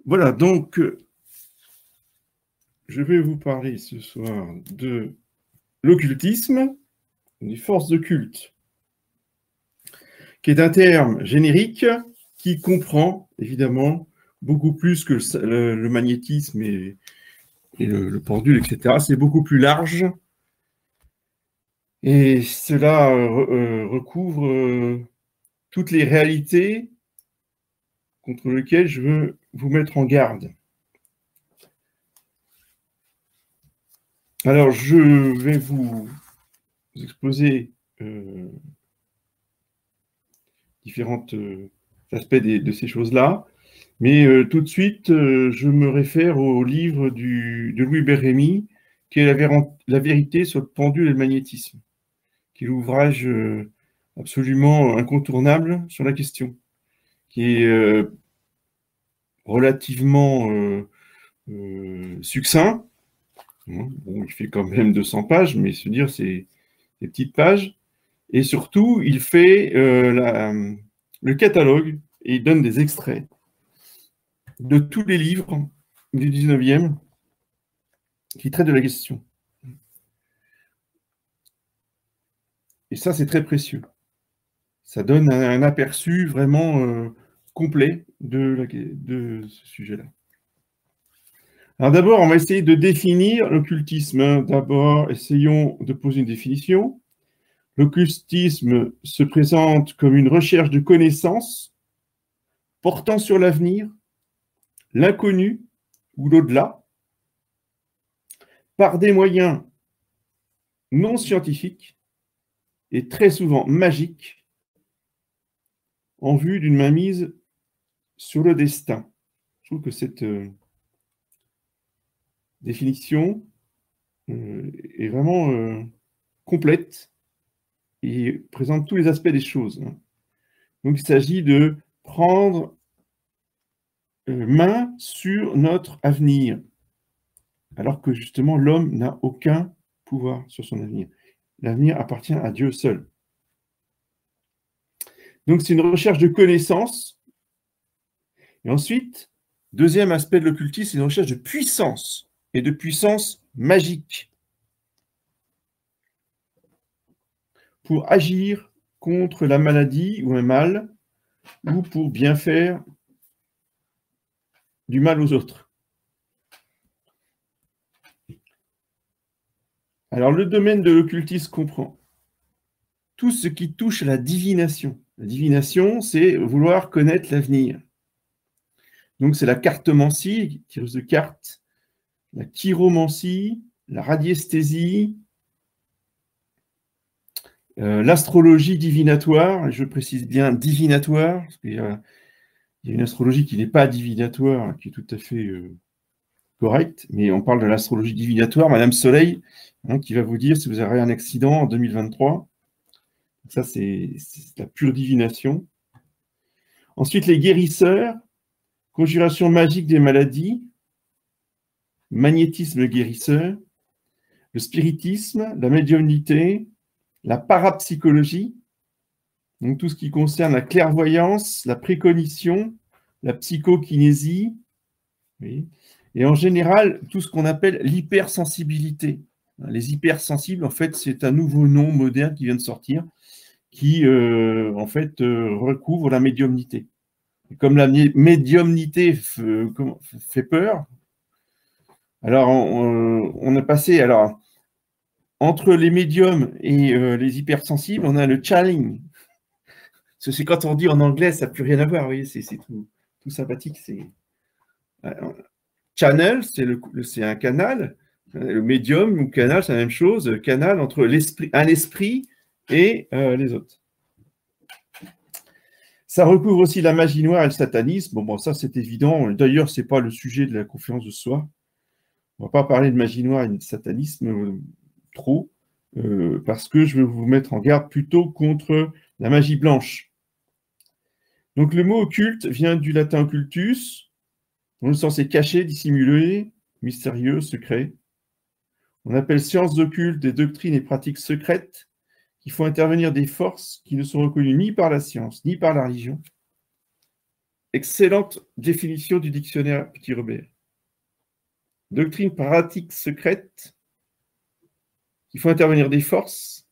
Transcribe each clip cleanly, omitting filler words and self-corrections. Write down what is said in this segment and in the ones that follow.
Voilà, donc, je vais vous parler ce soir de l'occultisme, des forces occultes, qui est un terme générique qui comprend, évidemment, beaucoup plus que le magnétisme et le pendule, etc. C'est beaucoup plus large. Et cela recouvre toutes les réalités contre lesquelles je veux vous mettre en garde. Alors, je vais vous exposer différents aspects de ces choses-là. Mais tout de suite, je me réfère au livre de Louis Bérémy, qui est la vérité sur le pendule et le magnétisme, qui est l'ouvrage absolument incontournable sur la question, qui est relativement succinct. Bon, il fait quand même 200 pages, mais se dire, c'est des petites pages. Et surtout, il fait le catalogue et il donne des extraits de tous les livres du 19e qui traitent de la question. Et ça, c'est très précieux. Ça donne un aperçu vraiment complet de ce sujet-là. Alors d'abord, on va essayer de définir l'occultisme. D'abord, essayons de poser une définition. L'occultisme se présente comme une recherche de connaissances portant sur l'avenir, l'inconnu ou l'au-delà, par des moyens non scientifiques et très souvent magiques, en vue d'une mainmise sur le destin. Je trouve que cette définition est vraiment complète et présente tous les aspects des choses. Donc, il s'agit de prendre main sur notre avenir, alors que justement, l'homme n'a aucun pouvoir sur son avenir. L'avenir appartient à Dieu seul. Donc, c'est une recherche de connaissances. Et ensuite, deuxième aspect de l'occultisme, c'est une recherche de puissance, et de puissance magique, pour agir contre la maladie ou un mal, ou pour bien faire du mal aux autres. Alors, le domaine de l'occultisme comprend tout ce qui touche à la divination. La divination, c'est vouloir connaître l'avenir. Donc, c'est la cartomancie, tireuse de cartes, la chiromancie, la radiesthésie, l'astrologie divinatoire, et je précise bien divinatoire, parce qu'il y a une astrologie qui n'est pas divinatoire, qui est tout à fait correcte, mais on parle de l'astrologie divinatoire, Madame Soleil, qui va vous dire si vous avez un accident en 2023. Ça, c'est la pure divination. Ensuite, les guérisseurs, conjuration magique des maladies, magnétisme guérisseur, le spiritisme, la médiumnité, la parapsychologie, donc tout ce qui concerne la clairvoyance, la précognition, la psychokinésie, oui, et en général, tout ce qu'on appelle l'hypersensibilité. Les hypersensibles, en fait, c'est un nouveau nom moderne qui vient de sortir, qui, en fait, recouvre la médiumnité. Et comme la médiumnité fait peur, alors on a passé, alors, entre les médiums et les hypersensibles, on a le channeling. C'est quand on dit en anglais, ça n'a plus rien à voir, vous voyez, c'est tout sympathique. Channel, c'est un canal. Le médium ou canal, c'est la même chose. Canal entre un esprit et les autres. Ça recouvre aussi la magie noire et le satanisme. Bon, ça, c'est évident. D'ailleurs, ce n'est pas le sujet de la conférence de ce soir. On ne va pas parler de magie noire et de satanisme trop, parce que je vais vous mettre en garde plutôt contre la magie blanche. Donc, le mot occulte vient du latin occultus, dont le sens est caché, dissimulé, mystérieux, secret. On appelle sciences occultes des doctrines et pratiques secrètes qui font intervenir des forces qui ne sont reconnues ni par la science, ni par la religion, excellente définition du dictionnaire Petit-Robert. Doctrine pratique secrète qui font intervenir des forces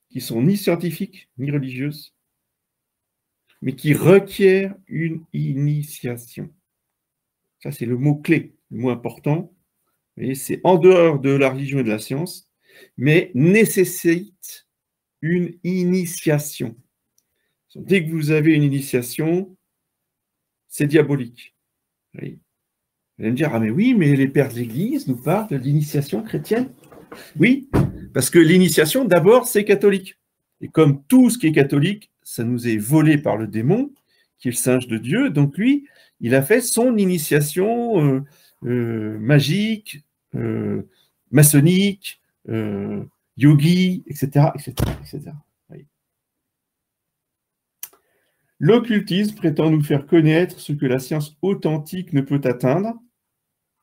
qui sont ni scientifiques ni religieuses, mais qui requièrent une initiation. Ça, c'est le mot-clé, le mot important. Et c'est en dehors de la religion et de la science, mais nécessite une initiation. Dès que vous avez une initiation, c'est diabolique. Oui. Vous allez me dire, ah mais oui, mais les pères de l'Église nous parlent de l'initiation chrétienne. Oui, parce que l'initiation, d'abord, c'est catholique. Et comme tout ce qui est catholique, ça nous est volé par le démon, qui est le singe de Dieu, donc lui, il a fait son initiation magique, maçonnique, yogi, etc., etc., etc. Oui. L'occultisme prétend nous faire connaître ce que la science authentique ne peut atteindre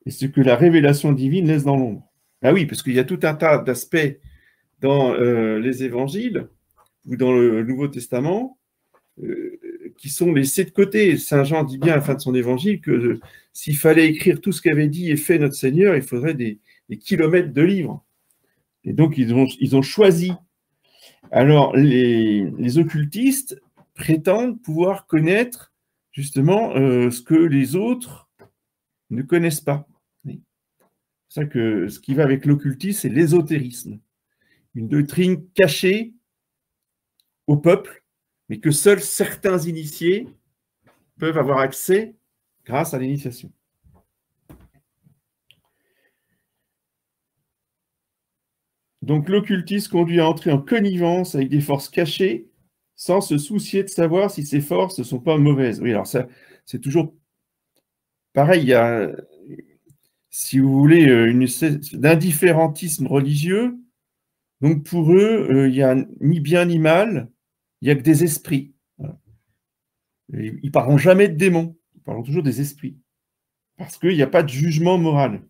et ce que la révélation divine laisse dans l'ombre. Ah oui, parce qu'il y a tout un tas d'aspects dans les évangiles ou dans le Nouveau Testament qui sont laissés de côté. Saint Jean dit bien à la fin de son évangile que s'il fallait écrire tout ce qu'avait dit et fait notre Seigneur, il faudrait des kilomètres de livres. Et donc, ils ont choisi. Alors, les occultistes prétendent pouvoir connaître justement ce que les autres ne connaissent pas. C'est ça que ce qui va avec l'occultisme, c'est l'ésotérisme. Une doctrine cachée au peuple, mais que seuls certains initiés peuvent avoir accès grâce à l'initiation. Donc l'occultisme conduit à entrer en connivence avec des forces cachées sans se soucier de savoir si ces forces ne sont pas mauvaises. Oui, alors ça, c'est toujours pareil, il y a, si vous voulez, d'indifférentisme religieux. Donc pour eux, il n'y a ni bien ni mal, il n'y a que des esprits. Voilà. Ils ne parleront jamais de démons, ils parleront toujours des esprits. Parce qu'il n'y a pas de jugement moral.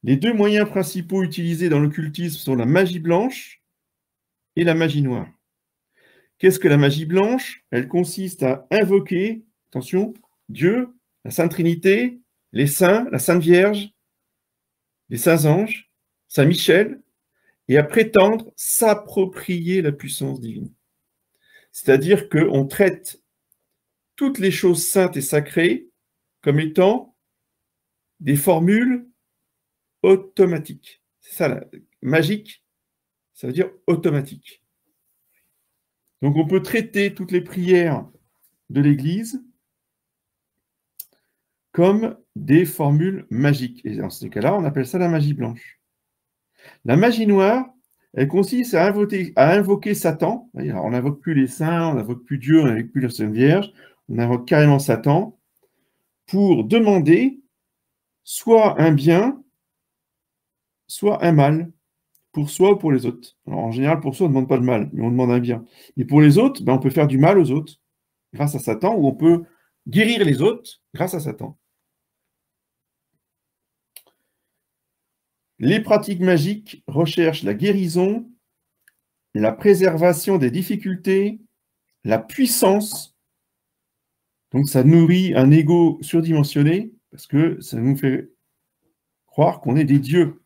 Les deux moyens principaux utilisés dans l'occultisme sont la magie blanche et la magie noire. Qu'est-ce que la magie blanche? Elle consiste à invoquer, attention, Dieu, la Sainte Trinité, les saints, la Sainte Vierge, les saints anges, Saint Michel, et à prétendre s'approprier la puissance divine. C'est-à-dire qu'on traite toutes les choses saintes et sacrées comme étant des formules automatiques. C'est ça, magique, ça veut dire automatique. Donc on peut traiter toutes les prières de l'Église comme des formules magiques. Et dans ces cas-là, on appelle ça la magie blanche. La magie noire, elle consiste à invoquer Satan. Alors, on n'invoque plus les saints, on n'invoque plus Dieu, on n'invoque plus la Sainte Vierge, on invoque carrément Satan pour demander soit un bien, soit un mal, pour soi ou pour les autres. Alors, en général, pour soi, on ne demande pas le mal, mais on demande un bien. Et pour les autres, on peut faire du mal aux autres grâce à Satan, ou on peut guérir les autres grâce à Satan. Les pratiques magiques recherchent la guérison, la préservation des difficultés, la puissance. Donc ça nourrit un ego surdimensionné parce que ça nous fait croire qu'on est des dieux.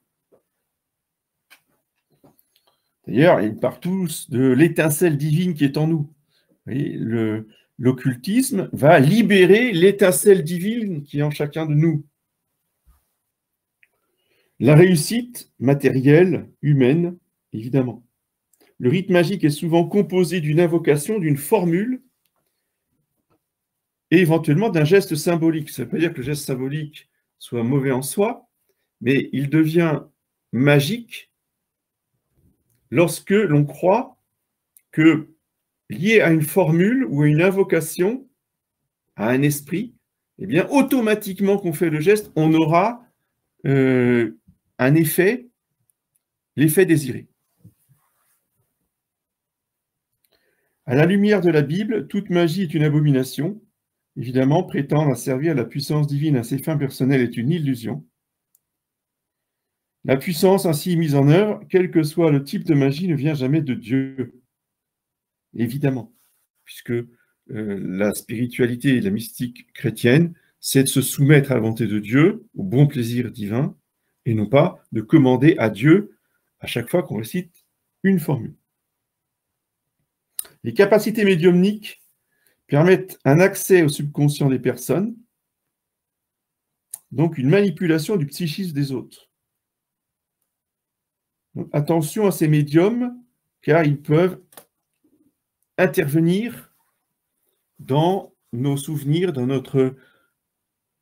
D'ailleurs, ils parlent tous de l'étincelle divine qui est en nous. L'occultisme va libérer l'étincelle divine qui est en chacun de nous. La réussite matérielle, humaine, évidemment. Le rite magique est souvent composé d'une invocation, d'une formule et éventuellement d'un geste symbolique. Ça ne veut pas dire que le geste symbolique soit mauvais en soi, mais il devient magique lorsque l'on croit que, lié à une formule ou à une invocation, à un esprit, eh bien, automatiquement qu'on fait le geste, on aura un effet, l'effet désiré. À la lumière de la Bible, toute magie est une abomination. Évidemment, prétendre à servir la puissance divine à ses fins personnelles est une illusion. La puissance ainsi mise en œuvre, quel que soit le type de magie, ne vient jamais de Dieu. Évidemment, puisque la spiritualité et la mystique chrétienne, c'est de se soumettre à la volonté de Dieu, au bon plaisir divin, et non pas de commander à Dieu à chaque fois qu'on récite une formule. Les capacités médiumniques permettent un accès au subconscient des personnes, donc une manipulation du psychisme des autres. Donc, attention à ces médiums, car ils peuvent intervenir dans nos souvenirs, dans notre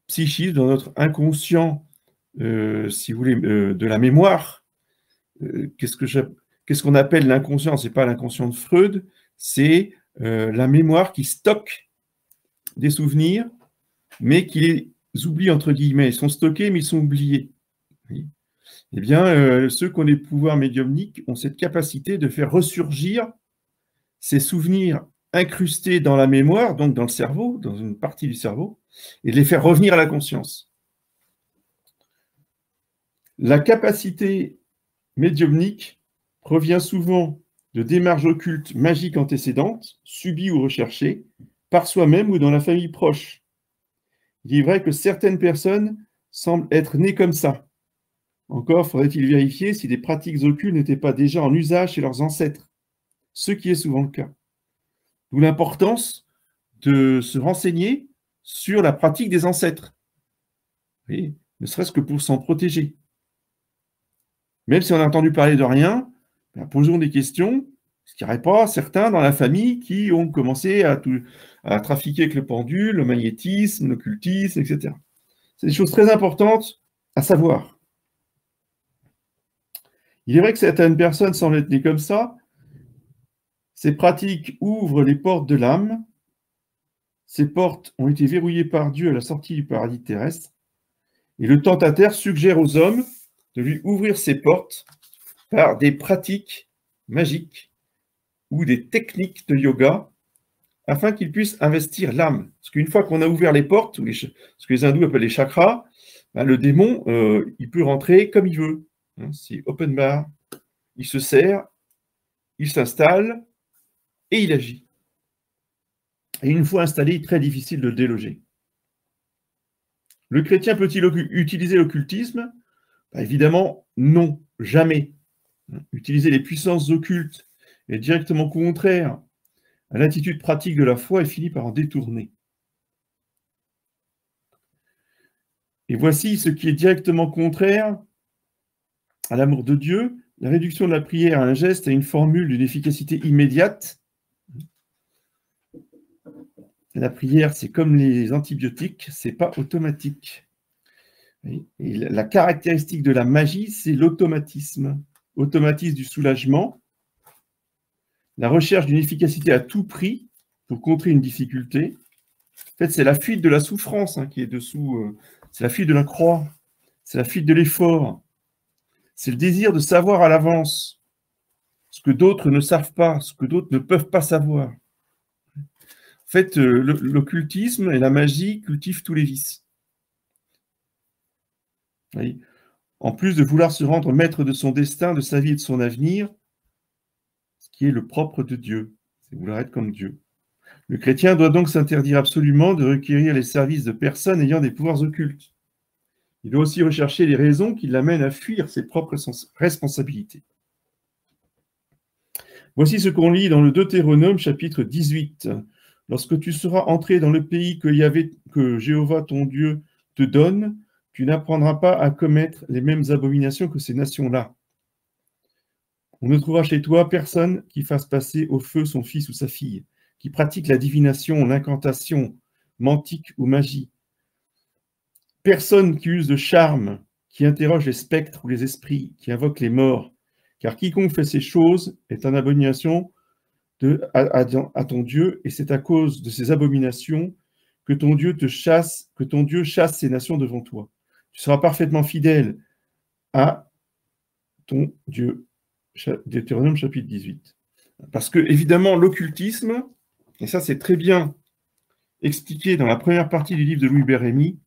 psychisme, dans notre inconscient, si vous voulez, de la mémoire. Qu'est-ce qu'on appelle l'inconscient? Ce n'est pas l'inconscient de Freud, c'est la mémoire qui stocke des souvenirs, mais qui les oublie, entre guillemets. Ils sont stockés, mais ils sont oubliés. Oui. Eh bien, ceux qui ont des pouvoirs médiumniques ont cette capacité de faire ressurgir ces souvenirs incrustés dans la mémoire, donc dans le cerveau, dans une partie du cerveau, et de les faire revenir à la conscience. La capacité médiumnique provient souvent de démarches occultes magiques antécédentes, subies ou recherchées, par soi-même ou dans la famille proche. Il est vrai que certaines personnes semblent être nées comme ça. Encore faudrait-il vérifier si des pratiques occultes n'étaient pas déjà en usage chez leurs ancêtres, ce qui est souvent le cas. D'où l'importance de se renseigner sur la pratique des ancêtres, oui, ne serait-ce que pour s'en protéger. Même si on a entendu parler de rien, ben posons des questions. Est-ce qu'il n'y aurait pas certains dans la famille qui ont commencé à trafiquer avec le pendule, le magnétisme, l'occultisme, etc. C'est des choses très importantes à savoir. Il est vrai que certaines personnes semblent être nées comme ça. Ces pratiques ouvrent les portes de l'âme. Ces portes ont été verrouillées par Dieu à la sortie du paradis terrestre. Et le tentateur suggère aux hommes de lui ouvrir ces portes par des pratiques magiques ou des techniques de yoga afin qu'ils puissent investir l'âme. Parce qu'une fois qu'on a ouvert les portes, ce que les hindous appellent les chakras, ben le démon, il peut rentrer comme il veut. C'est open bar, il se sert, il s'installe et il agit. Et une fois installé, il est très difficile de le déloger. Le chrétien peut-il utiliser l'occultisme? Ben évidemment, non, jamais. Utiliser les puissances occultes est directement contraire à l'attitude pratique de la foi et finit par en détourner. Et voici ce qui est directement contraire à l'amour de Dieu, la réduction de la prière à un geste, à une formule d'une efficacité immédiate. La prière, c'est comme les antibiotiques, c'est pas automatique. Et la caractéristique de la magie, c'est l'automatisme. Automatisme du soulagement, la recherche d'une efficacité à tout prix pour contrer une difficulté. En fait, c'est la fuite de la souffrance qui est dessous. C'est la fuite de la croix. C'est la fuite de l'effort. C'est le désir de savoir à l'avance ce que d'autres ne savent pas, ce que d'autres ne peuvent pas savoir. En fait, l'occultisme et la magie cultivent tous les vices. Oui. En plus de vouloir se rendre maître de son destin, de sa vie et de son avenir, ce qui est le propre de Dieu, c'est vouloir être comme Dieu. Le chrétien doit donc s'interdire absolument de requérir les services de personnes ayant des pouvoirs occultes. Il doit aussi rechercher les raisons qui l'amènent à fuir ses propres responsabilités. Voici ce qu'on lit dans le Deutéronome, chapitre 18. Lorsque tu seras entré dans le pays que Jéhovah ton Dieu te donne, tu n'apprendras pas à commettre les mêmes abominations que ces nations-là. On ne trouvera chez toi personne qui fasse passer au feu son fils ou sa fille, qui pratique la divination, l'incantation, mantique ou magie. Personne qui use de charme, qui interroge les spectres ou les esprits, qui invoque les morts, car quiconque fait ces choses est en abomination à ton Dieu, et c'est à cause de ces abominations que ton Dieu chasse ces nations devant toi. Tu seras parfaitement fidèle à ton Dieu. Deutéronome chapitre 18. Parce que, évidemment, l'occultisme, et ça c'est très bien expliqué dans la première partie du livre de Louis Bérémy,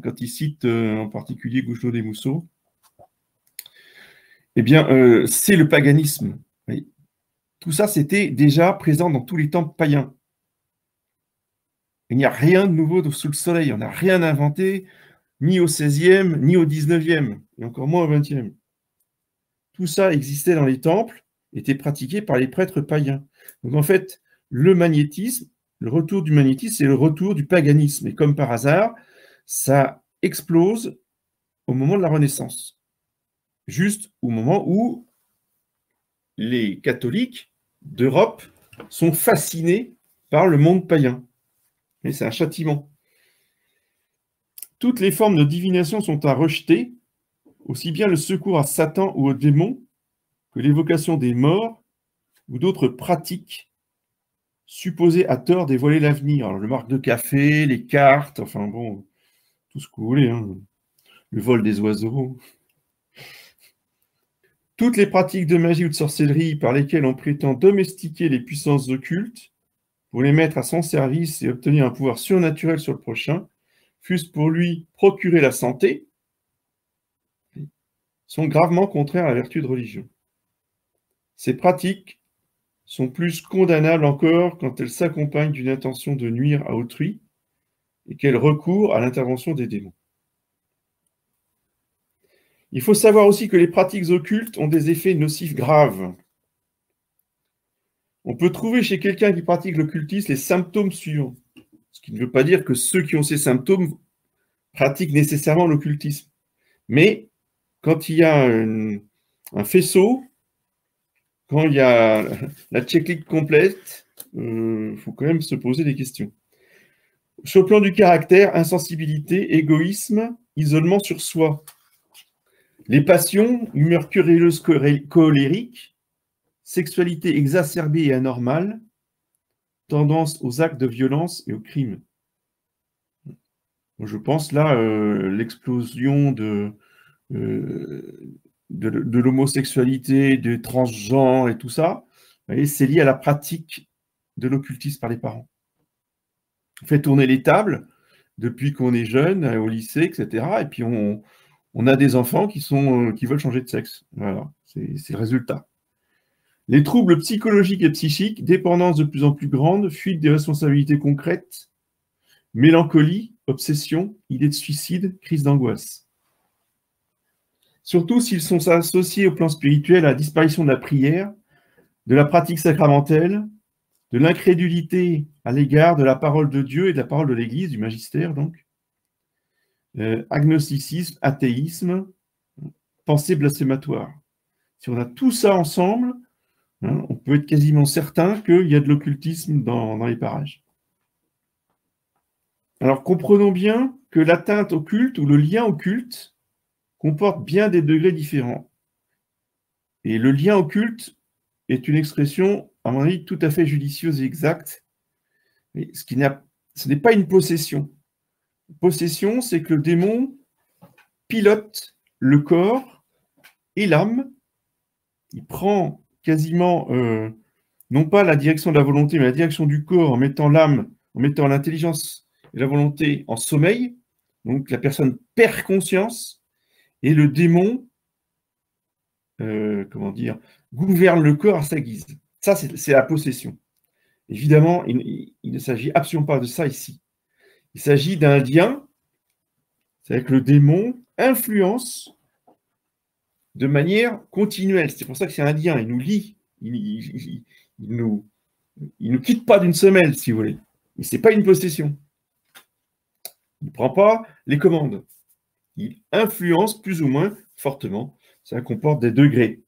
quand il cite en particulier Gouchelot des Mousseaux, eh bien, c'est le paganisme. Oui. Tout ça, c'était déjà présent dans tous les temples païens. Il n'y a rien de nouveau sous le soleil. On n'a rien inventé, ni au XVIe, ni au XIXe, et encore moins au XXe. Tout ça existait dans les temples, était pratiqué par les prêtres païens. Donc en fait, le magnétisme, le retour du magnétisme, c'est le retour du paganisme. Et comme par hasard, ça explose au moment de la Renaissance. Juste au moment où les catholiques d'Europe sont fascinés par le monde païen. Et c'est un châtiment. Toutes les formes de divination sont à rejeter, aussi bien le secours à Satan ou aux démons que l'évocation des morts ou d'autres pratiques supposées à tort dévoiler l'avenir. Alors, le marque de café, les cartes, enfin bon, tout ce que vous voulez, hein. Le vol des oiseaux. Toutes les pratiques de magie ou de sorcellerie par lesquelles on prétend domestiquer les puissances occultes pour les mettre à son service et obtenir un pouvoir surnaturel sur le prochain, fût-ce pour lui procurer la santé, sont gravement contraires à la vertu de religion. Ces pratiques sont plus condamnables encore quand elles s'accompagnent d'une intention de nuire à autrui et qu'elles recourent à l'intervention des démons. Il faut savoir aussi que les pratiques occultes ont des effets nocifs graves. On peut trouver chez quelqu'un qui pratique l'occultisme les symptômes suivants, ce qui ne veut pas dire que ceux qui ont ces symptômes pratiquent nécessairement l'occultisme. Mais quand il y a un faisceau, quand il y a la checklist complète, faut quand même se poser des questions. Sur le plan du caractère, insensibilité, égoïsme, isolement sur soi. Les passions, humeur querelleuse colérique, sexualité exacerbée et anormale, tendance aux actes de violence et aux crimes. Je pense là, l'explosion de l'homosexualité, des transgenres et tout ça, c'est lié à la pratique de l'occultisme par les parents. On fait tourner les tables depuis qu'on est jeune, au lycée, etc. Et puis on a des enfants qui veulent changer de sexe. Voilà, c'est le résultat. Les troubles psychologiques et psychiques, dépendance de plus en plus grande, fuite des responsabilités concrètes, mélancolie, obsession, idée de suicide, crise d'angoisse. Surtout s'ils sont associés au plan spirituel à la disparition de la prière, de la pratique sacramentelle, de l'incrédulité à l'égard de la parole de Dieu et de la parole de l'Église, du magistère donc, agnosticisme, athéisme, pensée blasphématoire. Si on a tout ça ensemble, on peut être quasiment certain qu'il y a de l'occultisme dans les parages. Alors comprenons bien que l'atteinte au culte ou le lien au culte comporte bien des degrés différents. Et le lien au culte est une expression, à mon avis, tout à fait judicieuse et exacte. Mais ce n'est pas une possession. Possession, c'est que le démon pilote le corps et l'âme. Il prend quasiment, non pas la direction de la volonté, mais la direction du corps en mettant l'âme, en mettant l'intelligence et la volonté en sommeil. Donc la personne perd conscience et le démon, gouverne le corps à sa guise. Ça, c'est la possession. Évidemment, il ne s'agit absolument pas de ça ici. Il s'agit d'un lien, c'est-à-dire que le démon influence de manière continuelle. C'est pour ça que c'est un lien, il nous lie, il nous quitte pas d'une semelle, si vous voulez. Mais ce n'est pas une possession. Il ne prend pas les commandes. Il influence plus ou moins fortement. Ça comporte des degrés.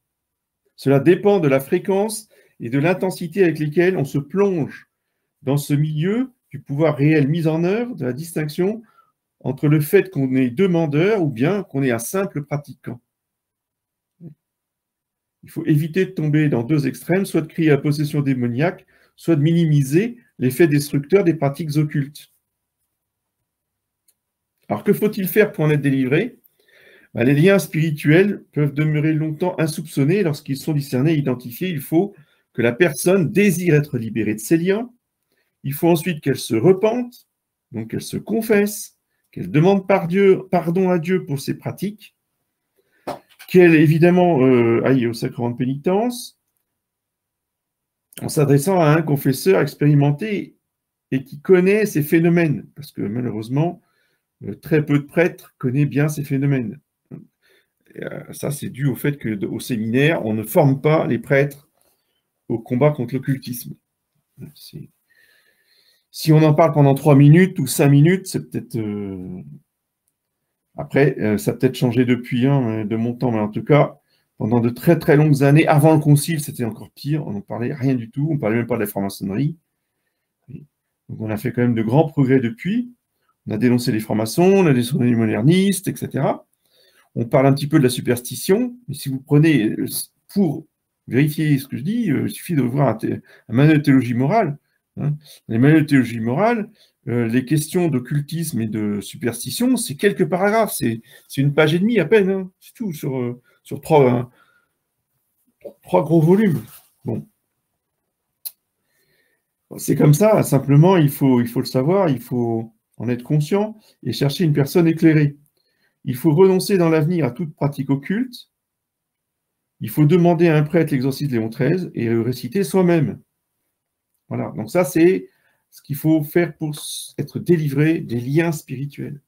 Cela dépend de la fréquence et de l'intensité avec lesquelles on se plonge dans ce milieu du pouvoir réel mis en œuvre, de la distinction entre le fait qu'on est demandeur ou bien qu'on est un simple pratiquant. Il faut éviter de tomber dans deux extrêmes, soit de crier à possession démoniaque, soit de minimiser l'effet destructeur des pratiques occultes. Alors que faut-il faire pour en être délivré ? Les liens spirituels peuvent demeurer longtemps insoupçonnés. Lorsqu'ils sont discernés et identifiés, il faut que la personne désire être libérée de ces liens. Il faut ensuite qu'elle se repente, donc qu'elle se confesse, qu'elle demande pardon à Dieu pour ses pratiques, qu'elle évidemment aille au sacrement de pénitence, en s'adressant à un confesseur expérimenté et qui connaît ces phénomènes, parce que malheureusement, très peu de prêtres connaissent bien ces phénomènes. Et, ça, c'est dû au fait qu'au séminaire, on ne forme pas les prêtres au combat contre l'occultisme. Si on en parle pendant 3 minutes ou 5 minutes, c'est peut-être... Après, ça a peut-être changé depuis de mon temps, mais en tout cas, pendant de très très longues années, avant le concile, c'était encore pire, on n'en parlait rien du tout, on ne parlait même pas de la franc-maçonnerie. Donc on a fait quand même de grands progrès depuis. On a dénoncé les francs-maçons, on a dénoncé les modernistes, etc. On parle un petit peu de la superstition, mais si vous prenez, pour vérifier ce que je dis, il suffit de voir un manuel de théologie morale. Hein. Les manuels de théologie morale, les questions d'occultisme et de superstition, c'est quelques paragraphes, c'est une page et demie à peine, hein. C'est tout, sur 3 gros volumes. Bon. C'est comme ça, simplement, il faut le savoir, il faut en être conscient et chercher une personne éclairée. Il faut renoncer dans l'avenir à toute pratique occulte. Il faut demander à un prêtre l'exorcisme de Léon XIII et le réciter soi-même. Voilà, donc ça, c'est ce qu'il faut faire pour être délivré des liens spirituels.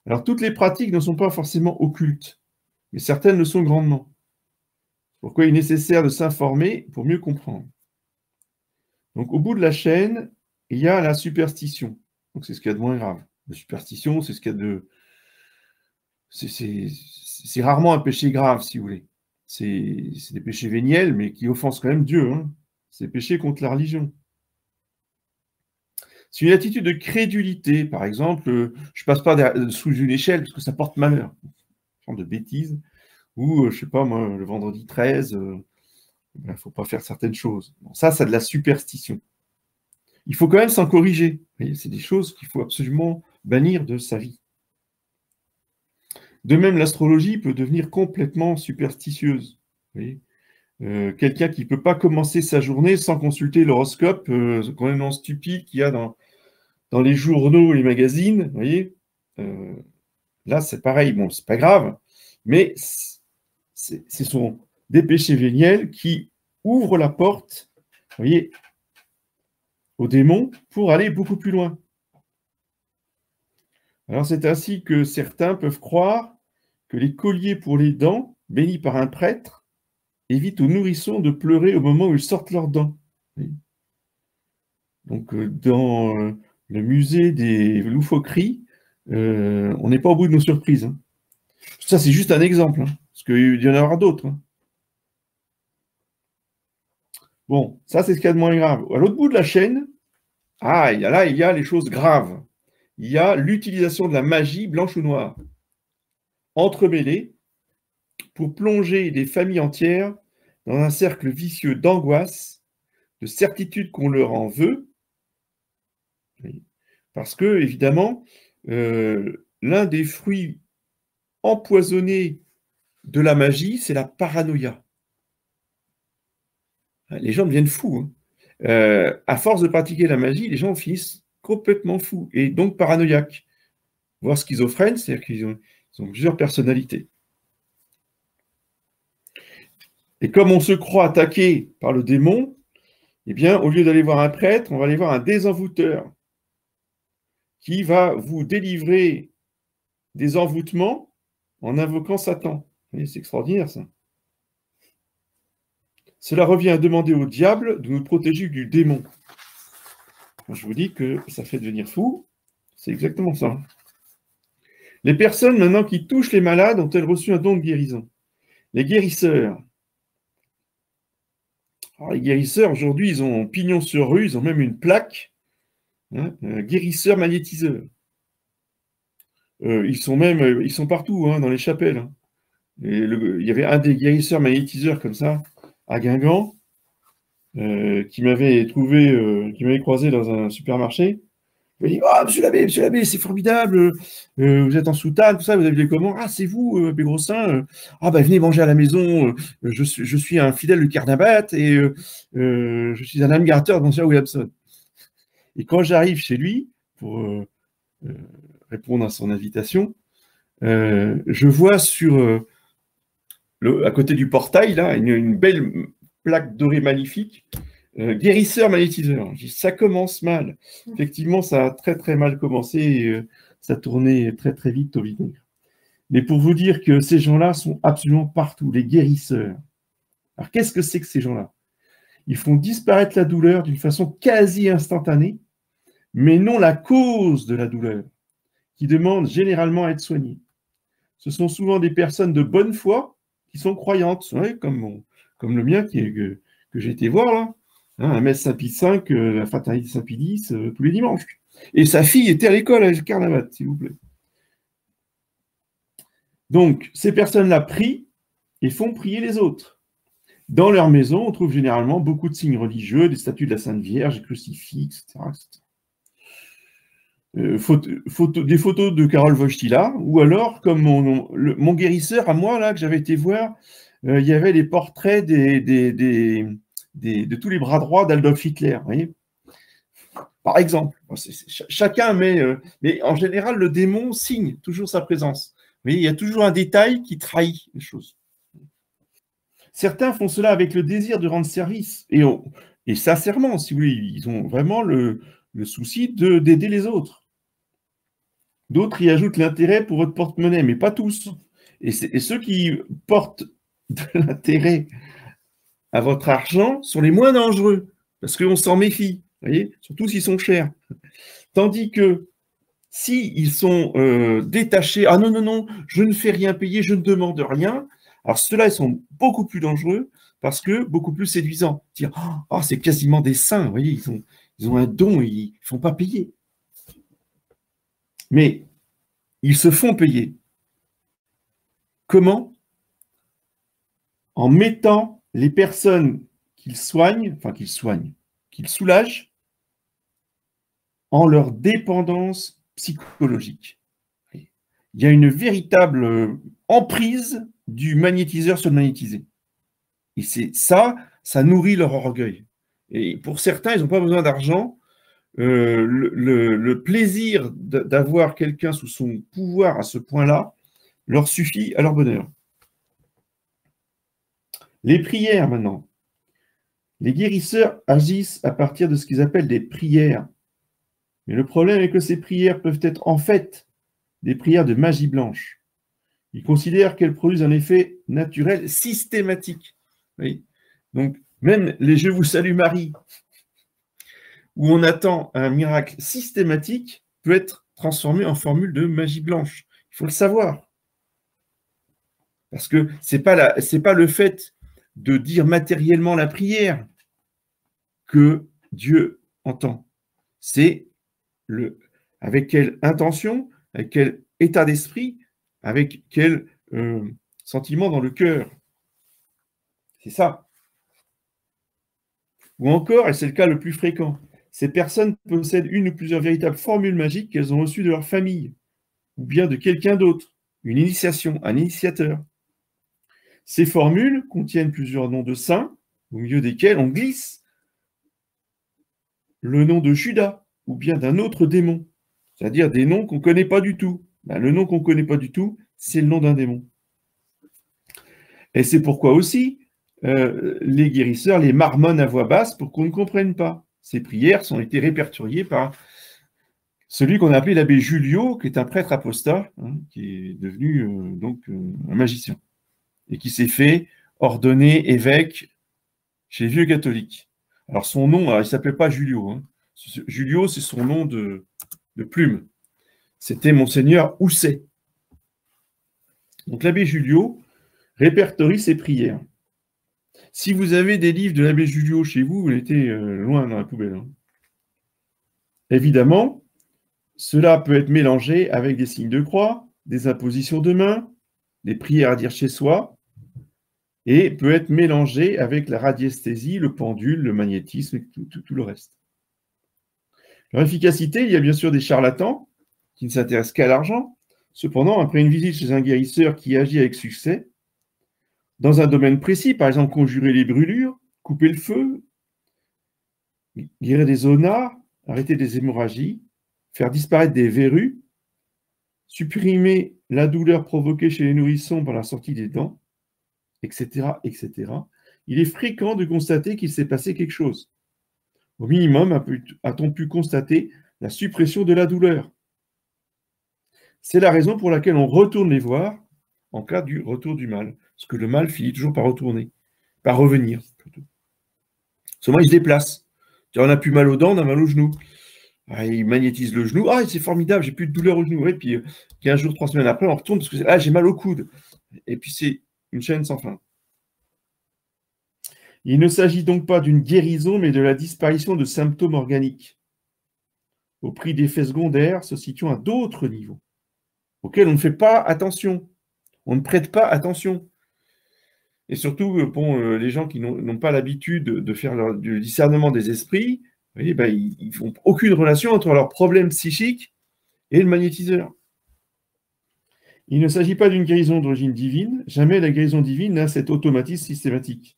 Alors, toutes les pratiques ne sont pas forcément occultes, mais certaines le sont grandement. Pourquoi il est nécessaire de s'informer pour mieux comprendre. Donc, au bout de la chaîne, il y a la superstition. Donc, c'est ce qu'il y a de moins grave. La superstition, c'est ce qu'il y a de... C'est rarement un péché grave, si vous voulez. C'est des péchés véniels, mais qui offensent quand même Dieu. Hein. C'est des péchés contre la religion. C'est une attitude de crédulité. Par exemple, je ne passe pas sous une échelle parce que ça porte malheur. Genre de bêtises. Ou, je ne sais pas, moi, le vendredi 13, il ne faut pas faire certaines choses. Bon, ça, c'est de la superstition. Il faut quand même s'en corriger. C'est des choses qu'il faut absolument bannir de sa vie. De même, l'astrologie peut devenir complètement superstitieuse. Quelqu'un qui ne peut pas commencer sa journée sans consulter l'horoscope, complètement stupide qu'il y a dans les journaux et les magazines, vous voyez, là, c'est pareil. Bon, c'est pas grave, mais ce sont des péchés véniels qui ouvrent la porte, vous voyez, aux démons pour aller beaucoup plus loin. Alors, c'est ainsi que certains peuvent croire que les colliers pour les dents, bénis par un prêtre, évitent aux nourrissons de pleurer au moment où ils sortent leurs dents. Donc, dans le musée des loufoqueries, on n'est pas au bout de nos surprises. Hein. Ça, c'est juste un exemple, hein, parce qu'il y en aura d'autres. Hein. Bon, ça, c'est ce qu'il y a de moins grave. À l'autre bout de la chaîne, il y a les choses graves. Il y a l'utilisation de la magie blanche ou noire, entremêlée, pour plonger des familles entières dans un cercle vicieux d'angoisse, de certitude qu'on leur en veut, parce que, évidemment, l'un des fruits empoisonnés de la magie, c'est la paranoïa. Les gens deviennent fous. Hein. À force de pratiquer la magie, les gens finissent complètement fous et donc paranoïaques, voire schizophrènes, c'est-à-dire qu'ils ont plusieurs personnalités. Et comme on se croit attaqué par le démon, eh bien, au lieu d'aller voir un prêtre, on va aller voir un désenvoûteur qui va vous délivrer des envoûtements en invoquant Satan. C'est extraordinaire, ça. Cela revient à demander au diable de nous protéger du démon. Je vous dis que ça fait devenir fou. C'est exactement ça. Les personnes, maintenant, qui touchent les malades ont-elles reçu un don de guérison? Les guérisseurs. Alors, les guérisseurs, aujourd'hui, ils ont pignon sur rue, ils ont même une plaque. Hein, guérisseurs magnétiseurs. Ils sont partout, hein, dans les chapelles. Hein. Il y avait un des guérisseurs magnétiseurs comme ça, à Guingamp, qui m'avait croisé dans un supermarché. Il m'a dit, « Ah, monsieur l'abbé, c'est formidable, vous êtes en soutane, tout ça, vous avez les commandes. Ah, c'est vous, abbé Grossin. Ah, ben, venez manger à la maison. Je suis un fidèle de Carnabat et je suis un admirateur de Monsieur Williamson. » Et quand j'arrive chez lui pour répondre à son invitation, je vois à côté du portail, là, une belle plaque dorée magnifique Guérisseur, magnétiseur. Ça commence mal. Effectivement, ça a très très mal commencé et ça tournait très très vite au vinaigre. Mais pour vous dire que ces gens-là sont absolument partout, les guérisseurs. Alors qu'est-ce que c'est que ces gens-là? Ils font disparaître la douleur d'une façon quasi instantanée, mais non la cause de la douleur, qui demande généralement à être soignée. Ce sont souvent des personnes de bonne foi qui sont croyantes, comme le mien que j'ai été voir là, hein, un messe Saint-Pie V, la fraternité Saint-Pie X, tous les dimanches. Et sa fille était à l'école à Carnaval, s'il vous plaît. Donc, ces personnes-là prient et font prier les autres. Dans leur maison, on trouve généralement beaucoup de signes religieux, des statues de la Sainte Vierge, des crucifix, etc. Des photos de Karol Wojtyla, ou alors, comme mon guérisseur à moi, là, que j'avais été voir, il y avait les portraits de tous les bras droits d'Adolf Hitler, vous voyez, par exemple. Chacun met... mais en général, le démon signe toujours sa présence. Vous voyez, il y a toujours un détail qui trahit les choses. Certains font cela avec le désir de rendre service, et sincèrement, si vous voulez, ils ont vraiment le souci d'aider les autres. D'autres y ajoutent l'intérêt pour votre porte-monnaie, mais pas tous. Et ceux qui portent de l'intérêt à votre argent sont les moins dangereux, parce qu'on s'en méfie, vous voyez, surtout s'ils sont chers. Tandis que s'ils sont détachés, ah non, non, non, je ne fais rien payer, je ne demande rien, alors ceux-là, ils sont beaucoup plus dangereux, parce que beaucoup plus séduisants. Dire, oh, c'est quasiment des saints, vous voyez, ils ont un don, ils ne font pas payer. Mais ils se font payer. Comment? En mettant les personnes qu'ils soignent, qu'ils soulagent, en leur dépendance psychologique. Il y a une véritable emprise du magnétiseur sur le magnétisé. Et c'est ça nourrit leur orgueil. Et pour certains, ils n'ont pas besoin d'argent. Le plaisir d'avoir quelqu'un sous son pouvoir à ce point-là leur suffit à leur bonheur. Les prières maintenant. Les guérisseurs agissent à partir de ce qu'ils appellent des prières. Mais le problème est que ces prières peuvent être en fait des prières de magie blanche. Ils considèrent qu'elles produisent un effet naturel systématique. Oui. Donc, même les Je vous salue Marie, où on attend un miracle systématique, peut être transformé en formule de magie blanche. Il faut le savoir. Parce que ce n'est pas le fait de dire matériellement la prière que Dieu entend. C'est avec quelle intention, avec quel état d'esprit, avec quel sentiment dans le cœur. C'est ça. Ou encore, et c'est le cas le plus fréquent, ces personnes possèdent une ou plusieurs véritables formules magiques qu'elles ont reçues de leur famille, ou bien de quelqu'un d'autre, une initiation, un initiateur. Ces formules contiennent plusieurs noms de saints, au milieu desquels on glisse le nom de Judas, ou bien d'un autre démon, c'est-à-dire des noms qu'on ne connaît pas du tout. Ben, le nom qu'on ne connaît pas du tout, c'est le nom d'un démon. Et c'est pourquoi aussi, les guérisseurs les marmonnent à voix basse pour qu'on ne comprenne pas. Ces prières ont été répertoriées par celui qu'on a appelé l'abbé Julio, qui est un prêtre apostat, hein, qui est devenu un magicien, et qui s'est fait ordonner évêque chez les vieux catholiques. Alors son nom, il ne s'appelait pas Julio. Hein. Julio, c'est son nom de plume. C'était Monseigneur Housset. Donc l'abbé Julio répertorie ses prières. Si vous avez des livres de l'abbé Julio chez vous, vous mettez loin dans la poubelle. Hein. Évidemment, cela peut être mélangé avec des signes de croix, des impositions de main, des prières à dire chez soi, et peut être mélangé avec la radiesthésie, le pendule, le magnétisme et tout le reste. Leur efficacité, il y a bien sûr des charlatans qui ne s'intéressent qu'à l'argent. Cependant, après une visite chez un guérisseur qui agit avec succès, dans un domaine précis, par exemple conjurer les brûlures, couper le feu, guérir des zonas, arrêter des hémorragies, faire disparaître des verrues, supprimer la douleur provoquée chez les nourrissons par la sortie des dents, etc., etc., il est fréquent de constater qu'il s'est passé quelque chose. Au minimum, a-t-on pu constater la suppression de la douleur. C'est la raison pour laquelle on retourne les voir en cas du retour du mal. Parce que le mal finit toujours par retourner, par revenir. Plutôt. Seulement, il se déplace. On n'a plus mal aux dents, on a mal au genou. Ah, il magnétise le genou. Ah, c'est formidable, j'ai plus de douleur au genou. Et puis, 15 jours, 3 semaines après, on retourne parce que j'ai mal au coude. Et puis, c'est une chaîne sans fin. Il ne s'agit donc pas d'une guérison, mais de la disparition de symptômes organiques, au prix d'effets secondaires se situant à d'autres niveaux, auxquels on ne fait pas attention, on ne prête pas attention. Et surtout, les gens qui n'ont pas l'habitude de faire du discernement des esprits, vous voyez, ils font aucune relation entre leurs problèmes psychiques et le magnétiseur. Il ne s'agit pas d'une guérison d'origine divine, jamais la guérison divine n'a cet automatisme systématique.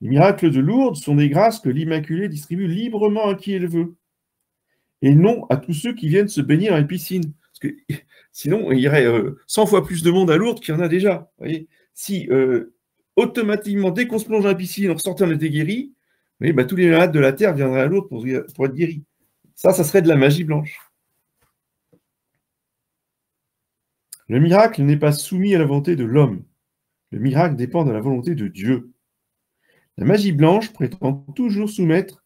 Les miracles de Lourdes sont des grâces que l'Immaculée distribue librement à qui elle veut, et non à tous ceux qui viennent se baigner dans les piscines. Parce que sinon, il y aurait 100 fois plus de monde à Lourdes qu'il y en a déjà. Vous voyez, si automatiquement, dès qu'on se plonge dans la piscine, en ressortant, on était guéri, tous les malades de la Terre viendraient à Lourdes pour être guéris. Ça serait de la magie blanche. Le miracle n'est pas soumis à la volonté de l'homme. Le miracle dépend de la volonté de Dieu. La magie blanche prétend toujours soumettre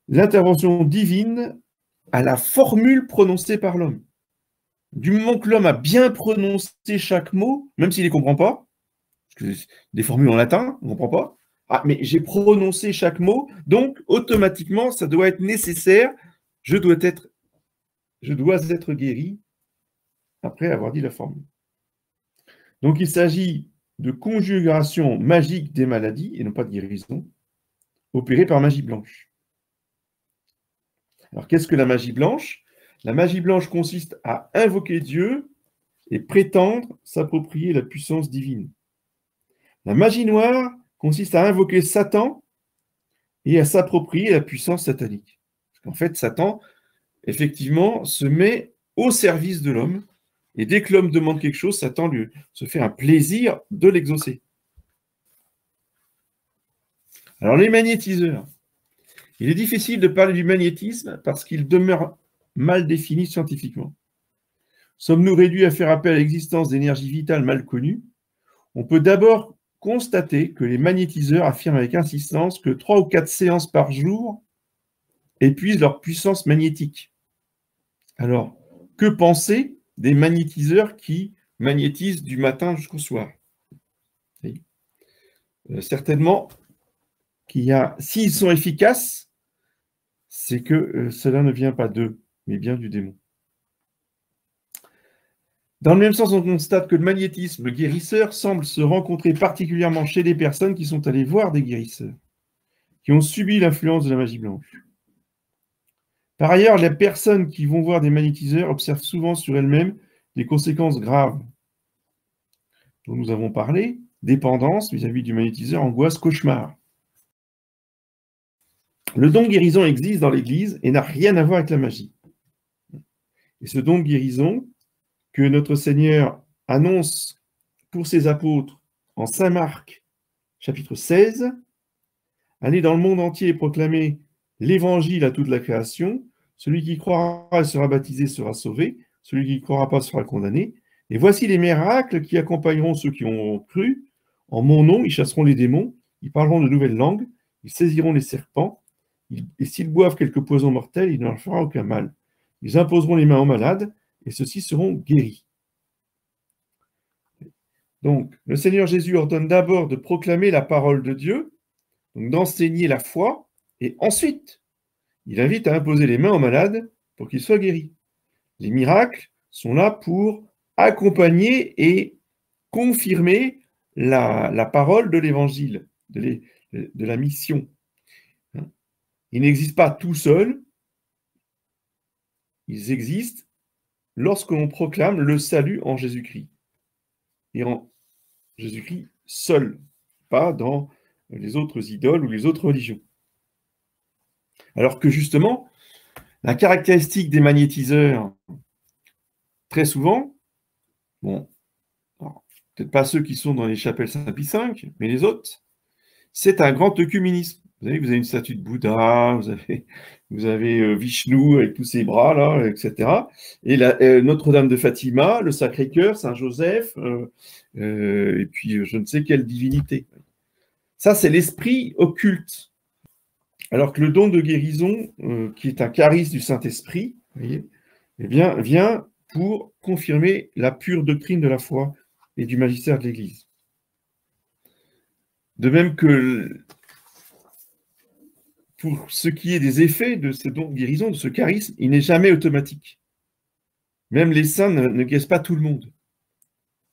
l'intervention divine à la formule prononcée par l'homme. Du moment que l'homme a bien prononcé chaque mot, même s'il ne les comprend pas, parce que des formules en latin, on ne comprend pas, ah, mais j'ai prononcé chaque mot, donc automatiquement, ça doit être nécessaire, je dois être guéri après avoir dit la formule. Donc il s'agit de conjuration magique des maladies, et non pas de guérison, opérée par magie blanche. Alors qu'est-ce que la magie blanche? La magie blanche consiste à invoquer Dieu et prétendre s'approprier la puissance divine. La magie noire consiste à invoquer Satan et à s'approprier la puissance satanique. Parce qu'en fait, Satan, effectivement, se met au service de l'homme, et dès que l'homme demande quelque chose, Satan se fait un plaisir de l'exaucer. Alors, les magnétiseurs. Il est difficile de parler du magnétisme parce qu'il demeure mal défini scientifiquement. Sommes-nous réduits à faire appel à l'existence d'énergies vitales mal connues? On peut d'abord constater que les magnétiseurs affirment avec insistance que 3 ou 4 séances par jour épuisent leur puissance magnétique. Alors, que penser des magnétiseurs qui magnétisent du matin jusqu'au soir? Certainement s'ils sont efficaces, c'est que cela ne vient pas d'eux, mais bien du démon. Dans le même sens, on constate que le magnétisme guérisseur semble se rencontrer particulièrement chez les personnes qui sont allées voir des guérisseurs, qui ont subi l'influence de la magie blanche. Par ailleurs, les personnes qui vont voir des magnétiseurs observent souvent sur elles-mêmes des conséquences graves dont nous avons parlé, dépendance vis-à-vis du magnétiseur, angoisse, cauchemar. Le don de guérison existe dans l'Église et n'a rien à voir avec la magie. Et ce don de guérison que notre Seigneur annonce pour ses apôtres en Saint Marc, chapitre 16, allez dans le monde entier et proclamer l'évangile à toute la création. Celui qui croira et sera baptisé sera sauvé, celui qui ne croira pas sera condamné. Et voici les miracles qui accompagneront ceux qui ont cru. En mon nom, ils chasseront les démons, ils parleront de nouvelles langues, ils saisiront les serpents, et s'ils boivent quelques poisons mortels, il ne leur fera aucun mal. Ils imposeront les mains aux malades, et ceux-ci seront guéris. Donc, le Seigneur Jésus ordonne d'abord de proclamer la parole de Dieu, donc d'enseigner la foi, et ensuite, il invite à imposer les mains aux malades pour qu'ils soient guéris. Les miracles sont là pour accompagner et confirmer la parole de l'évangile, de la mission. Ils n'existent pas tout seuls, ils existent lorsque l'on proclame le salut en Jésus-Christ. Et en Jésus-Christ seul, pas dans les autres idoles ou les autres religions. Alors que justement, la caractéristique des magnétiseurs, très souvent, peut-être pas ceux qui sont dans les chapelles Saint-Pie V, mais les autres, c'est un grand œcuménisme. Vous avez une statue de Bouddha, vous avez Vishnu avec tous ses bras, là, etc. Et Notre-Dame de Fatima, le Sacré-Cœur, Saint-Joseph, et puis je ne sais quelle divinité. Ça, c'est l'esprit occulte. Alors que le don de guérison, qui est un charisme du Saint-Esprit, vous voyez, eh bien, vient pour confirmer la pure doctrine de la foi et du magistère de l'Église. De même que pour ce qui est des effets de ce don de guérison, de ce charisme, il n'est jamais automatique. Même les saints ne guérissent pas tout le monde.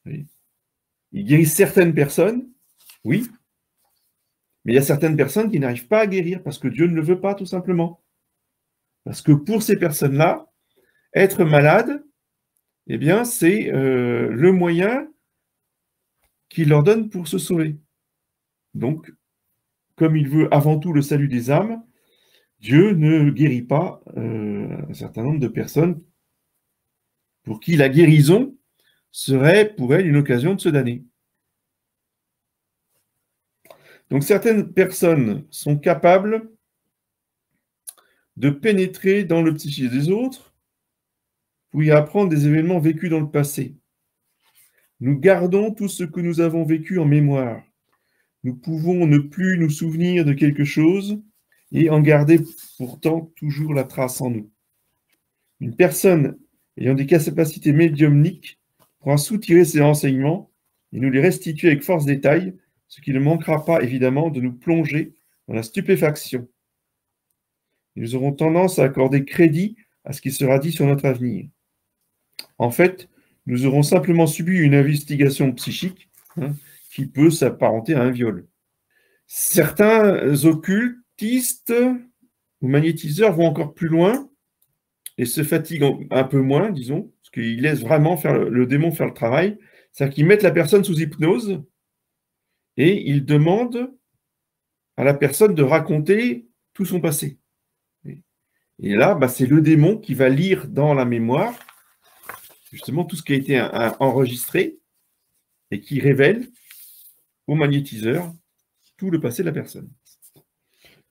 Ils guérissent certaines personnes, oui, mais il y a certaines personnes qui n'arrivent pas à guérir parce que Dieu ne le veut pas, tout simplement. Parce que pour ces personnes-là, être malade, eh bien, c'est le moyen qu'il leur donne pour se sauver. Donc, comme il veut avant tout le salut des âmes, Dieu ne guérit pas un certain nombre de personnes pour qui la guérison serait pour elle une occasion de se damner. Donc certaines personnes sont capables de pénétrer dans le psychisme des autres pour y apprendre des événements vécus dans le passé. Nous gardons tout ce que nous avons vécu en mémoire. Nous pouvons ne plus nous souvenir de quelque chose et en garder pourtant toujours la trace en nous. Une personne ayant des capacités médiumniques pourra soutirer ces renseignements et nous les restituer avec force détail, ce qui ne manquera pas évidemment de nous plonger dans la stupéfaction. Et nous aurons tendance à accorder crédit à ce qui sera dit sur notre avenir. En fait, nous aurons simplement subi une investigation psychique qui peut s'apparenter à un viol. Certains occultistes ou magnétiseurs vont encore plus loin et se fatiguent un peu moins, disons, parce qu'ils laissent vraiment le démon faire le travail. C'est-à-dire qu'ils mettent la personne sous hypnose et ils demandent à la personne de raconter tout son passé. Et là, c'est le démon qui va lire dans la mémoire justement tout ce qui a été enregistré et qui révèle au magnétiseur tout le passé de la personne.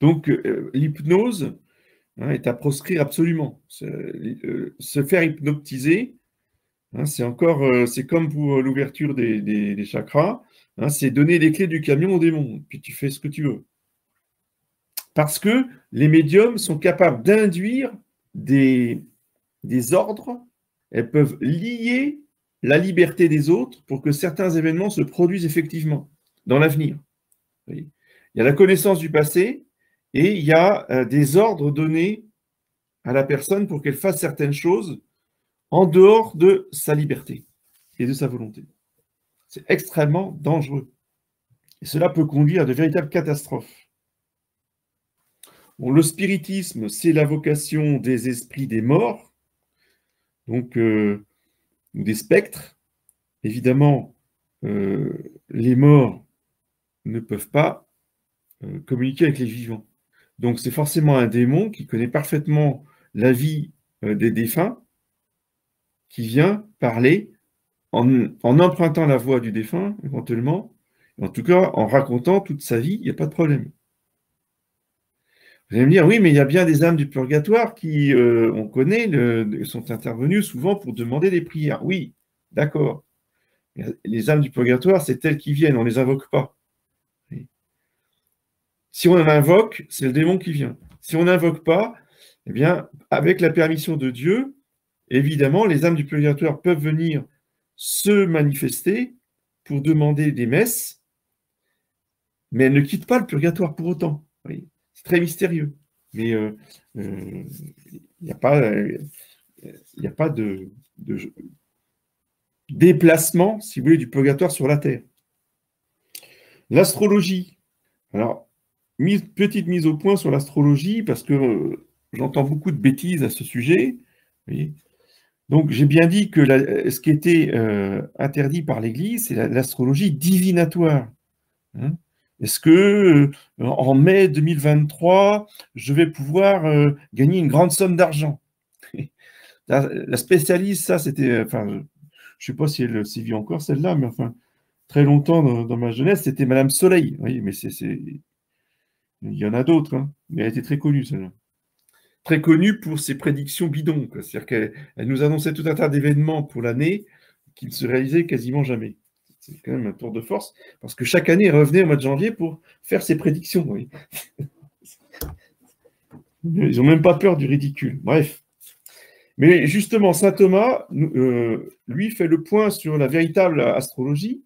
Donc, l'hypnose est à proscrire absolument. Se faire hypnotiser, c'est comme pour l'ouverture des chakras, c'est donner les clés du camion au démon, puis tu fais ce que tu veux. Parce que les médiums sont capables d'induire des ordres, elles peuvent lier la liberté des autres pour que certains événements se produisent effectivement dans l'avenir. Il y a la connaissance du passé et il y a des ordres donnés à la personne pour qu'elle fasse certaines choses en dehors de sa liberté et de sa volonté. C'est extrêmement dangereux. Et cela peut conduire à de véritables catastrophes. Bon, le spiritisme, c'est la vocation des esprits des morts, donc des spectres. Évidemment, les morts ne peuvent pas communiquer avec les vivants. Donc c'est forcément un démon qui connaît parfaitement la vie des défunts, qui vient parler en empruntant la voix du défunt, éventuellement, en tout cas en racontant toute sa vie, il n'y a pas de problème. Vous allez me dire, oui, mais il y a bien des âmes du purgatoire qui, on connaît, sont intervenues souvent pour demander des prières. Oui, d'accord. Les âmes du purgatoire, c'est elles qui viennent, on ne les invoque pas. Si on en invoque, c'est le démon qui vient. Si on n'invoque pas, eh bien, avec la permission de Dieu, évidemment, les âmes du purgatoire peuvent venir se manifester pour demander des messes, mais elles ne quittent pas le purgatoire pour autant. Oui. C'est très mystérieux. Mais il n'y a pas de déplacement, si vous voulez, du purgatoire sur la Terre. L'astrologie. Alors, petite mise au point sur l'astrologie, parce que j'entends beaucoup de bêtises à ce sujet. Vous voyez. Donc, j'ai bien dit que ce qui était interdit par l'Église, c'est l'astrologie divinatoire. Est-ce que en mai 2023, je vais pouvoir gagner une grande somme d'argent? La spécialiste, ça, c'était, je ne sais pas si elle sévit encore celle-là, mais enfin, très longtemps dans ma jeunesse, c'était Madame Soleil. Oui, mais Il y en a d'autres, hein, mais elle était très connue, celle-là. Très connue pour ses prédictions bidons. C'est-à-dire qu'elle nous annonçait tout un tas d'événements pour l'année qui ne se réalisaient quasiment jamais. C'est quand même un tour de force, parce que chaque année, elle revenait au mois de janvier pour faire ses prédictions. Oui. Ils n'ont même pas peur du ridicule. Bref. Mais justement, saint Thomas, lui, fait le point sur la véritable astrologie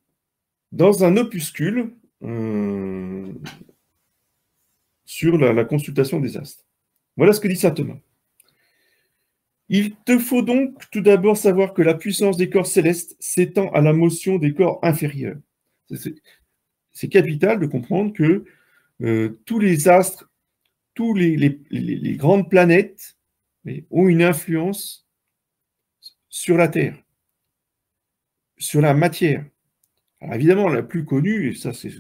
dans un opuscule sur la consultation des astres. Voilà ce que dit saint Thomas. Il te faut donc tout d'abord savoir que la puissance des corps célestes s'étend à la motion des corps inférieurs. C'est capital de comprendre que tous les astres, tous les grandes planètes ont une influence sur la Terre, sur la matière. Alors évidemment, la plus connue, et ça c'est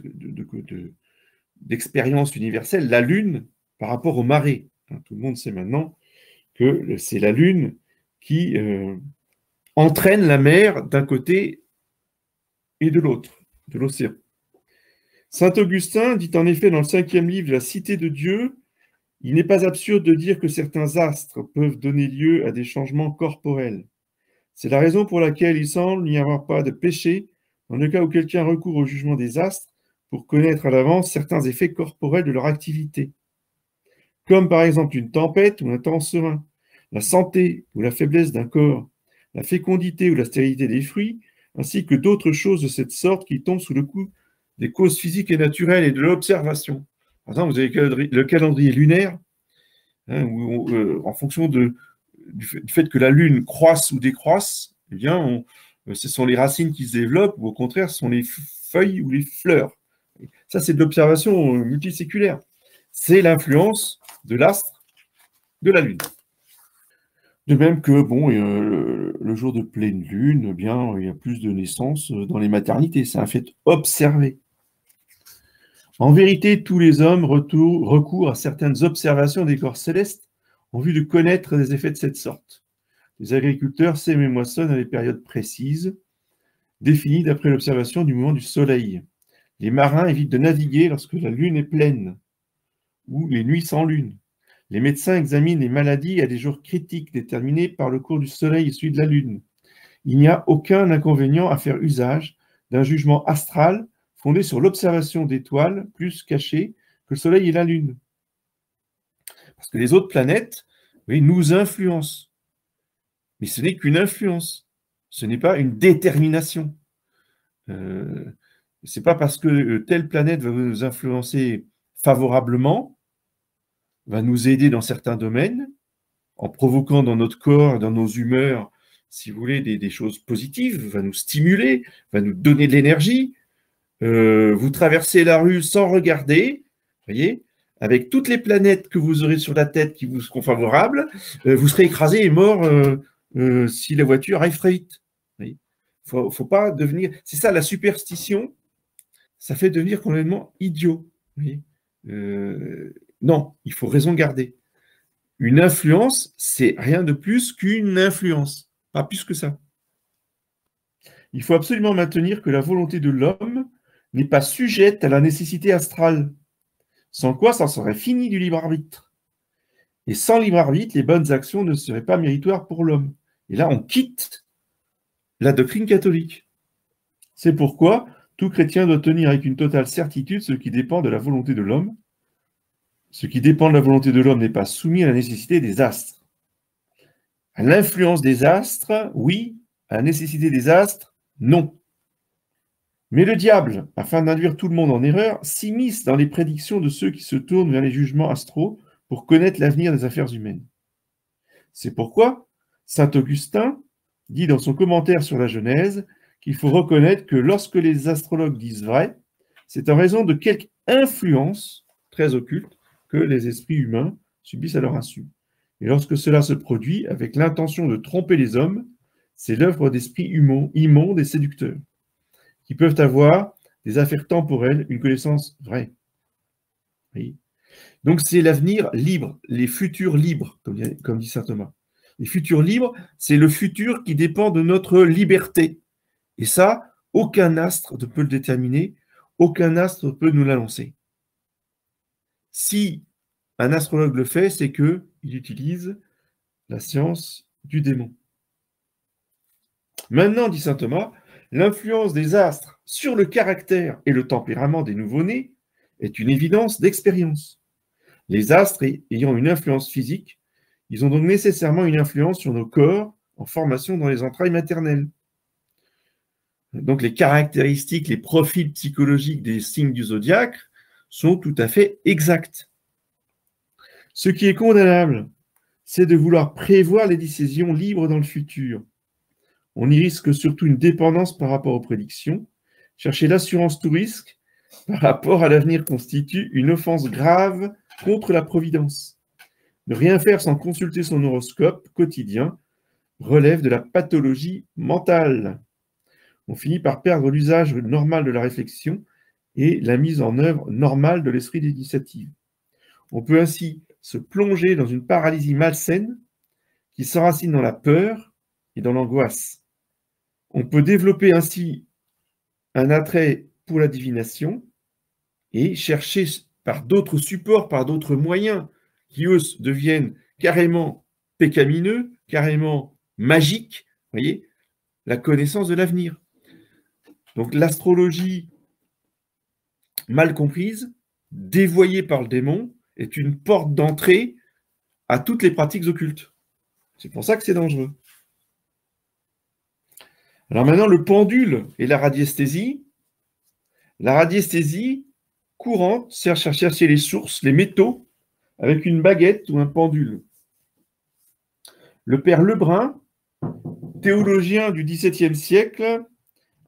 d'expérience universelle, la Lune par rapport aux marées. Tout le monde sait maintenant que c'est la Lune qui entraîne la mer d'un côté et de l'autre, de l'océan. Saint Augustin dit en effet dans le 5e livre de la Cité de Dieu, il n'est pas absurde de dire que certains astres peuvent donner lieu à des changements corporels. C'est la raison pour laquelle il semble n'y avoir pas de péché dans le cas où quelqu'un recourt au jugement des astres pour connaître à l'avance certains effets corporels de leur activité, comme par exemple une tempête ou un temps serein, la santé ou la faiblesse d'un corps, la fécondité ou la stérilité des fruits, ainsi que d'autres choses de cette sorte qui tombent sous le coup des causes physiques et naturelles et de l'observation. Par exemple, vous avez le calendrier lunaire, hein, où en fonction du fait que la Lune croisse ou décroisse, eh bien, ce sont les racines qui se développent, ou au contraire, ce sont les feuilles ou les fleurs. Ça, c'est de l'observation multiséculaire. C'est l'influence de l'astre de la Lune. De même que, bon, le jour de pleine lune, eh bien, il y a plus de naissances dans les maternités. C'est un fait observé. En vérité, tous les hommes recourent à certaines observations des corps célestes en vue de connaître des effets de cette sorte. Les agriculteurs sèment et moissonnent à des périodes précises, définies d'après l'observation du mouvement du soleil. Les marins évitent de naviguer lorsque la lune est pleine, ou les nuits sans lune. Les médecins examinent les maladies à des jours critiques déterminés par le cours du soleil et celui de la lune. Il n'y a aucun inconvénient à faire usage d'un jugement astral fondé sur l'observation d'étoiles plus cachées que le soleil et la lune. Parce que les autres planètes, oui, nous influencent. Mais ce n'est qu'une influence. Ce n'est pas une détermination. Ce n'est pas parce que telle planète va nous influencer favorablement, va nous aider dans certains domaines, en provoquant dans notre corps, dans nos humeurs, si vous voulez, des choses positives, va nous stimuler, va nous donner de l'énergie. Vous traversez la rue sans regarder, voyez, avec toutes les planètes que vous aurez sur la tête qui vous seront favorables, vous serez écrasé et mort si la voiture arrive très vite. Il ne faut pas devenir... C'est ça, la superstition, ça fait devenir complètement idiot. Non, il faut raison garder. Une influence, c'est rien de plus qu'une influence, pas plus que ça. Il faut absolument maintenir que la volonté de l'homme n'est pas sujette à la nécessité astrale, sans quoi ça serait fini du libre arbitre. Et sans libre arbitre, les bonnes actions ne seraient pas méritoires pour l'homme. Et là, on quitte la doctrine catholique. C'est pourquoi tout chrétien doit tenir avec une totale certitude ce qui dépend de la volonté de l'homme. Ce qui dépend de la volonté de l'homme n'est pas soumis à la nécessité des astres. À l'influence des astres, oui. À la nécessité des astres, non. Mais le diable, afin d'induire tout le monde en erreur, s'immisce dans les prédictions de ceux qui se tournent vers les jugements astraux pour connaître l'avenir des affaires humaines. C'est pourquoi saint Augustin dit dans son commentaire sur la Genèse qu'il faut reconnaître que lorsque les astrologues disent vrai, c'est en raison de quelque influence très occulte que les esprits humains subissent à leur insu. Et lorsque cela se produit avec l'intention de tromper les hommes, c'est l'œuvre d'esprits immondes et séducteurs, qui peuvent avoir des affaires temporelles, une connaissance vraie. Oui. Donc c'est l'avenir libre, les futurs libres, comme dit saint Thomas. Les futurs libres, c'est le futur qui dépend de notre liberté. Et ça, aucun astre ne peut le déterminer, aucun astre peut nous l'annoncer. Si un astrologue le fait, c'est qu'il utilise la science du démon. Maintenant, dit saint Thomas, l'influence des astres sur le caractère et le tempérament des nouveau-nés est une évidence d'expérience. Les astres ayant une influence physique, ils ont donc nécessairement une influence sur nos corps en formation dans les entrailles maternelles. Donc les caractéristiques, les profils psychologiques des signes du zodiaque sont tout à fait exacts. Ce qui est condamnable, c'est de vouloir prévoir les décisions libres dans le futur. On y risque surtout une dépendance par rapport aux prédictions. Chercher l'assurance tout risque par rapport à l'avenir constitue une offense grave contre la providence. Ne rien faire sans consulter son horoscope quotidien relève de la pathologie mentale. On finit par perdre l'usage normal de la réflexion et la mise en œuvre normale de l'esprit d'initiative. On peut ainsi se plonger dans une paralysie malsaine qui s'enracine dans la peur et dans l'angoisse. On peut développer ainsi un attrait pour la divination et chercher par d'autres supports, par d'autres moyens qui, eux, deviennent carrément pécamineux, carrément magiques, voyez, la connaissance de l'avenir. Donc l'astrologie mal comprise, dévoyée par le démon, est une porte d'entrée à toutes les pratiques occultes. C'est pour ça que c'est dangereux. Alors maintenant, le pendule et la radiesthésie. La radiesthésie courante cherche à chercher les sources, les métaux, avec une baguette ou un pendule. Le père Lebrun, théologien du XVIIe siècle,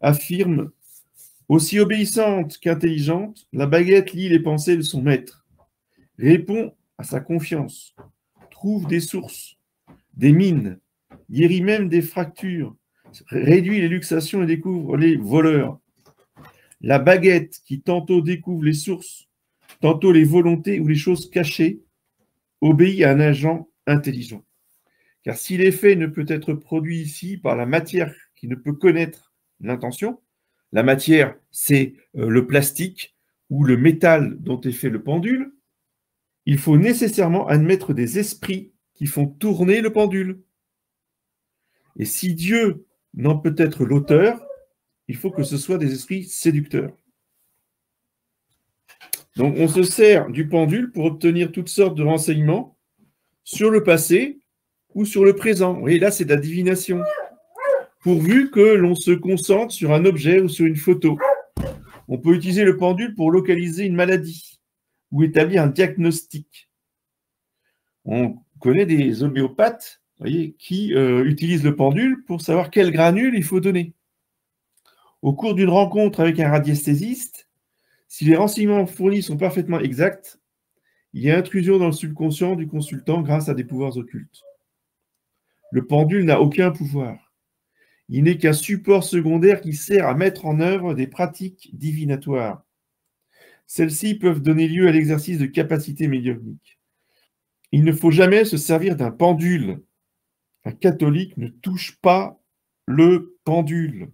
affirme « Aussi obéissante qu'intelligente, la baguette lit les pensées de son maître, répond à sa confiance, trouve des sources, des mines, guérit même des fractures, réduit les luxations et découvre les voleurs. La baguette qui tantôt découvre les sources, tantôt les volontés ou les choses cachées, obéit à un agent intelligent. Car si l'effet ne peut être produit ici par la matière qui ne peut connaître l'intention, la matière, c'est le plastique ou le métal dont est fait le pendule, il faut nécessairement admettre des esprits qui font tourner le pendule. Et si Dieu n'en peut être l'auteur, il faut que ce soit des esprits séducteurs. Donc on se sert du pendule pour obtenir toutes sortes de renseignements sur le passé ou sur le présent. Vous voyez, là, c'est de la divination. Pourvu que l'on se concentre sur un objet ou sur une photo. On peut utiliser le pendule pour localiser une maladie ou établir un diagnostic. On connaît des homéopathes, voyez, qui utilisent le pendule pour savoir quel granule il faut donner. Au cours d'une rencontre avec un radiesthésiste, si les renseignements fournis sont parfaitement exacts, il y a intrusion dans le subconscient du consultant grâce à des pouvoirs occultes. Le pendule n'a aucun pouvoir. Il n'est qu'un support secondaire qui sert à mettre en œuvre des pratiques divinatoires. Celles-ci peuvent donner lieu à l'exercice de capacités médiumniques. Il ne faut jamais se servir d'un pendule. Un catholique ne touche pas le pendule.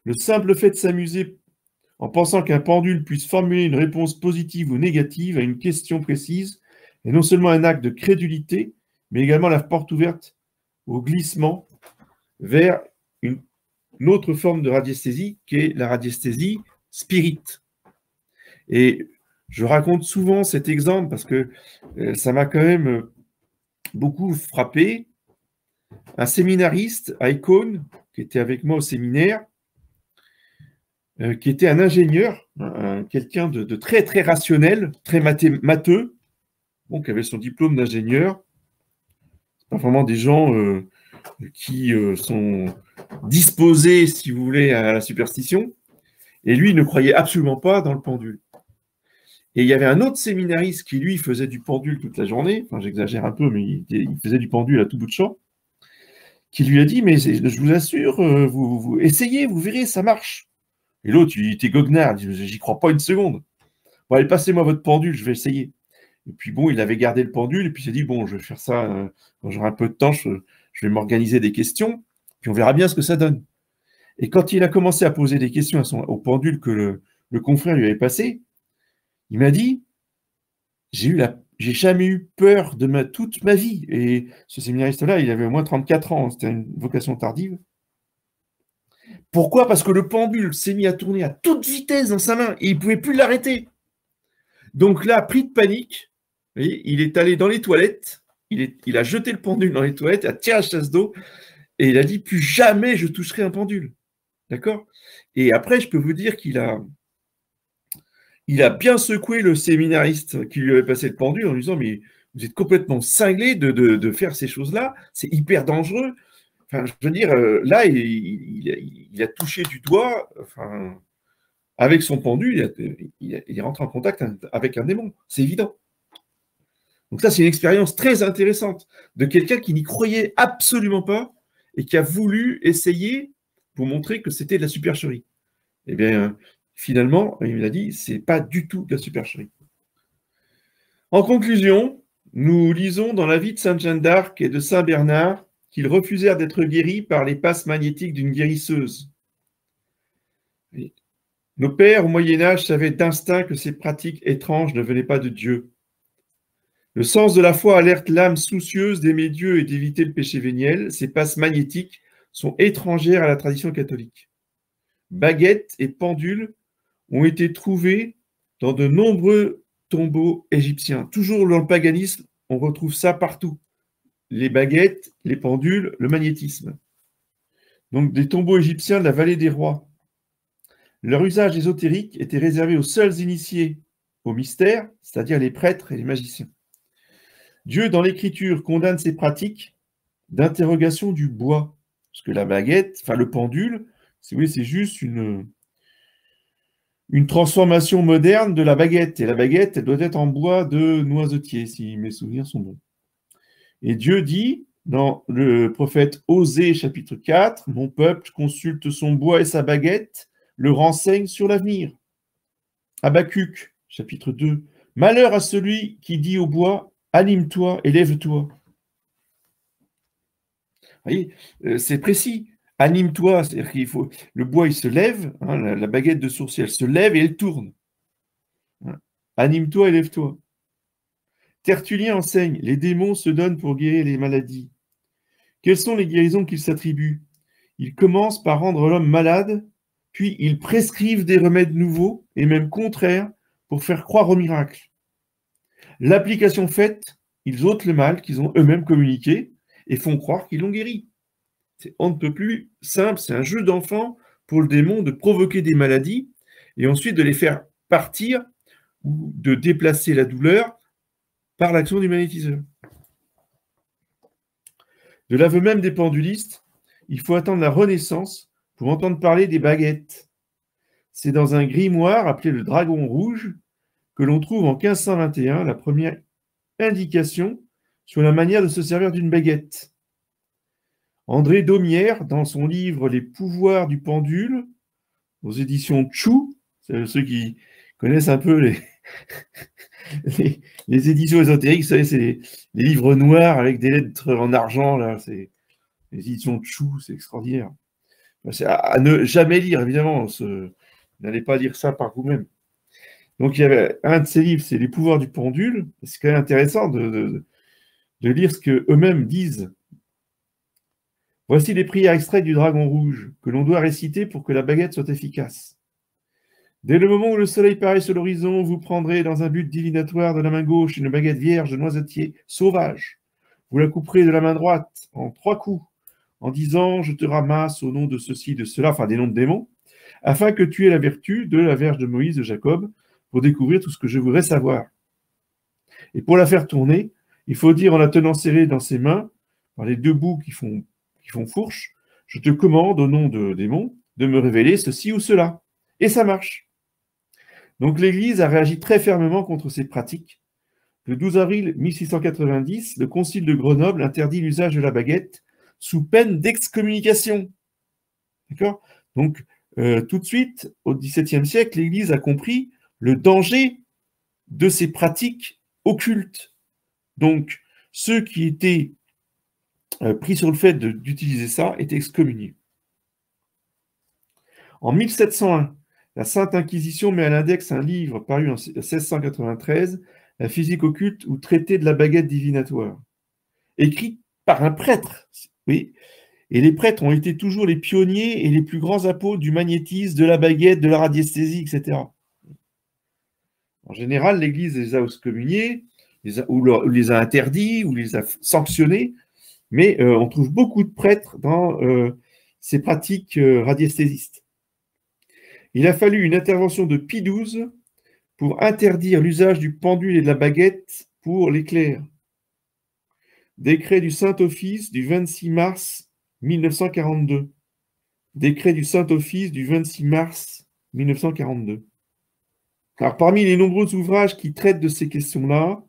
Le simple fait de s'amuser en pensant qu'un pendule puisse formuler une réponse positive ou négative à une question précise est non seulement un acte de crédulité, mais également la porte ouverte au glissement vers une autre forme de radiesthésie qui est la radiesthésie spirite. Et je raconte souvent cet exemple parce que ça m'a quand même beaucoup frappé. Un séminariste à Icône, qui était avec moi au séminaire, qui était un ingénieur, quelqu'un de très, très rationnel, très matheux, bon, qui avait son diplôme d'ingénieur. Ce pas vraiment des gens qui sont disposés, si vous voulez, à la superstition. Et lui, il ne croyait absolument pas dans le pendule. Et il y avait un autre séminariste qui, lui, faisait du pendule toute la journée, enfin j'exagère un peu, mais il faisait du pendule à tout bout de champ, qui lui a dit, mais je vous assure, vous essayez, vous verrez, ça marche. Et l'autre, il était goguenard, il dit, j'y crois pas une seconde. Bon, allez, passez-moi votre pendule, je vais essayer. Et puis bon, il avait gardé le pendule, et puis il s'est dit, bon, je vais faire ça, quand j'aurai un peu de temps, je vais m'organiser des questions, puis on verra bien ce que ça donne. Et quand il a commencé à poser des questions au pendule que le confrère lui avait passé, Il m'a dit, j'ai jamais eu peur de toute ma vie. Et ce séminariste-là, il avait au moins 34 ans, c'était une vocation tardive. Pourquoi? Parce que le pendule s'est mis à tourner à toute vitesse dans sa main et il ne pouvait plus l'arrêter. Donc là, pris de panique, il est allé dans les toilettes, il a jeté le pendule dans les toilettes, il a tiré la chasse d'eau et il a dit plus jamais je toucherai un pendule. D'accord? Et après, je peux vous dire qu'il a bien secoué le séminariste qui lui avait passé le pendule en lui disant mais vous êtes complètement cinglé de faire ces choses-là, c'est hyper dangereux. Enfin, je veux dire, là, il a touché du doigt, enfin, avec son pendule, il est rentré en contact avec un démon, c'est évident. Donc ça, c'est une expérience très intéressante de quelqu'un qui n'y croyait absolument pas et qui a voulu essayer pour montrer que c'était de la supercherie. Eh bien, finalement, il a dit, c'est pas du tout de la supercherie. En conclusion, nous lisons dans la vie de Sainte Jeanne d'Arc et de Saint Bernard qu'ils refusèrent d'être guéris par les passes magnétiques d'une guérisseuse. Nos pères au Moyen-Âge savaient d'instinct que ces pratiques étranges ne venaient pas de Dieu. Le sens de la foi alerte l'âme soucieuse d'aimer Dieu et d'éviter le péché véniel. Ces passes magnétiques sont étrangères à la tradition catholique. Baguettes et pendules ont été trouvés dans de nombreux tombeaux égyptiens. Toujours dans le paganisme, on retrouve ça partout. Les baguettes, les pendules, le magnétisme. Donc des tombeaux égyptiens de la vallée des rois. Leur usage ésotérique était réservé aux seuls initiés au mystère, c'est-à-dire les prêtres et les magiciens. Dieu, dans l'Écriture, condamne ces pratiques d'interrogation du bois. Parce que la baguette, enfin le pendule, si vous voulez, c'est juste une transformation moderne de la baguette. Et la baguette, elle doit être en bois de noisetier, si mes souvenirs sont bons. Et Dieu dit, dans le prophète Osée, chapitre 4, « Mon peuple consulte son bois et sa baguette, le renseigne sur l'avenir. » Habakkuk, chapitre 2, « Malheur à celui qui dit au bois, anime-toi et lève-toi. » Vous voyez, c'est précis. Anime-toi, c'est-à-dire qu'il faut. Le bois, il se lève, hein, la baguette de sourcier, elle se lève et elle tourne. Hein. Anime-toi et lève-toi. Tertullien enseigne, les démons se donnent pour guérir les maladies. Quelles sont les guérisons qu'ils s'attribuent? Ils commencent par rendre l'homme malade, puis ils prescrivent des remèdes nouveaux et même contraires pour faire croire au miracle. L'application faite, ils ôtent le mal qu'ils ont eux-mêmes communiqué et font croire qu'ils l'ont guéri. On ne peut plus simple, c'est un jeu d'enfant pour le démon de provoquer des maladies et ensuite de les faire partir ou de déplacer la douleur par l'action du magnétiseur. De l'aveu même des pendulistes, il faut attendre la Renaissance pour entendre parler des baguettes. C'est dans un grimoire appelé le Dragon Rouge que l'on trouve en 1521 la première indication sur la manière de se servir d'une baguette. André Daumière, dans son livre Les pouvoirs du pendule, aux éditions Chou, ceux qui connaissent un peu les éditions ésotériques, vous savez, c'est les livres noirs avec des lettres en argent, là, c'est les éditions Chou, c'est extraordinaire. C'est à ne jamais lire, évidemment, n'allez pas lire ça par vous-même. Donc, il y avait un de ces livres, c'est Les pouvoirs du pendule. C'est quand même intéressant de lire ce qu'eux-mêmes disent. Voici les prières extraites du Dragon Rouge que l'on doit réciter pour que la baguette soit efficace. Dès le moment où le soleil paraît sur l'horizon, vous prendrez dans un but divinatoire de la main gauche une baguette vierge de noisetier sauvage. Vous la couperez de la main droite en 3 coups, en disant « Je te ramasse au nom de ceci, de cela », enfin des noms de démons, afin que tu aies la vertu de la Vierge de Moïse, de Jacob, pour découvrir tout ce que je voudrais savoir. Et pour la faire tourner, il faut dire en la tenant serrée dans ses mains, par les 2 bouts qui font fourche, « Je te commande au nom de démons de me révéler ceci ou cela. » Et ça marche. Donc l'Église a réagi très fermement contre ces pratiques. Le 12 avril 1690, le Concile de Grenoble interdit l'usage de la baguette sous peine d'excommunication. D'accord? Donc, tout de suite, au XVIIe siècle, l'Église a compris le danger de ces pratiques occultes. Donc, ceux qui étaient pris sur le fait d'utiliser ça étaient excommuniés. En 1701, La Sainte Inquisition met à l'index un livre paru en 1693, La physique occulte ou traité de la baguette divinatoire, écrit par un prêtre. Oui. Et les prêtres ont été toujours les pionniers et les plus grands apôtres du magnétisme, de la baguette, de la radiesthésie, etc. En général, l'Église les a excommuniés, ou les a interdits, ou les a sanctionnés, mais on trouve beaucoup de prêtres dans ces pratiques radiesthésistes. Il a fallu une intervention de Pie XII pour interdire l'usage du pendule et de la baguette pour les clercs. Décret du Saint-Office du 26 mars 1942. Décret du Saint-Office du 26 mars 1942. Alors, parmi les nombreux ouvrages qui traitent de ces questions-là,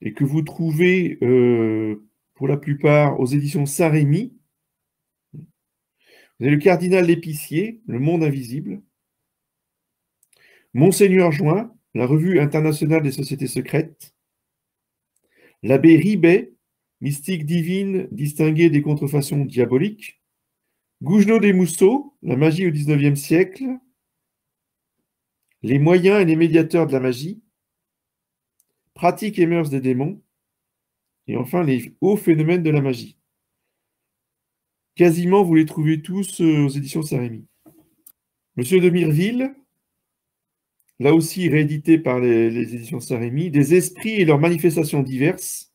et que vous trouvez pour la plupart aux éditions Saint-Rémy, vous avez le cardinal L'Épicier, Le Monde Invisible, Monseigneur Join, la Revue internationale des sociétés secrètes, l'abbé Ribet, Mystique divine distinguée des contrefaçons diaboliques, Gougenot des Mousseaux, La magie au XIXe siècle, Les moyens et les médiateurs de la magie, Pratiques et mœurs des démons, et enfin les hauts phénomènes de la magie. Quasiment, vous les trouvez tous aux éditions Saint-Rémy. Monsieur de Mireville, là aussi réédité par les éditions Saint-Rémy, Des esprits et leurs manifestations diverses.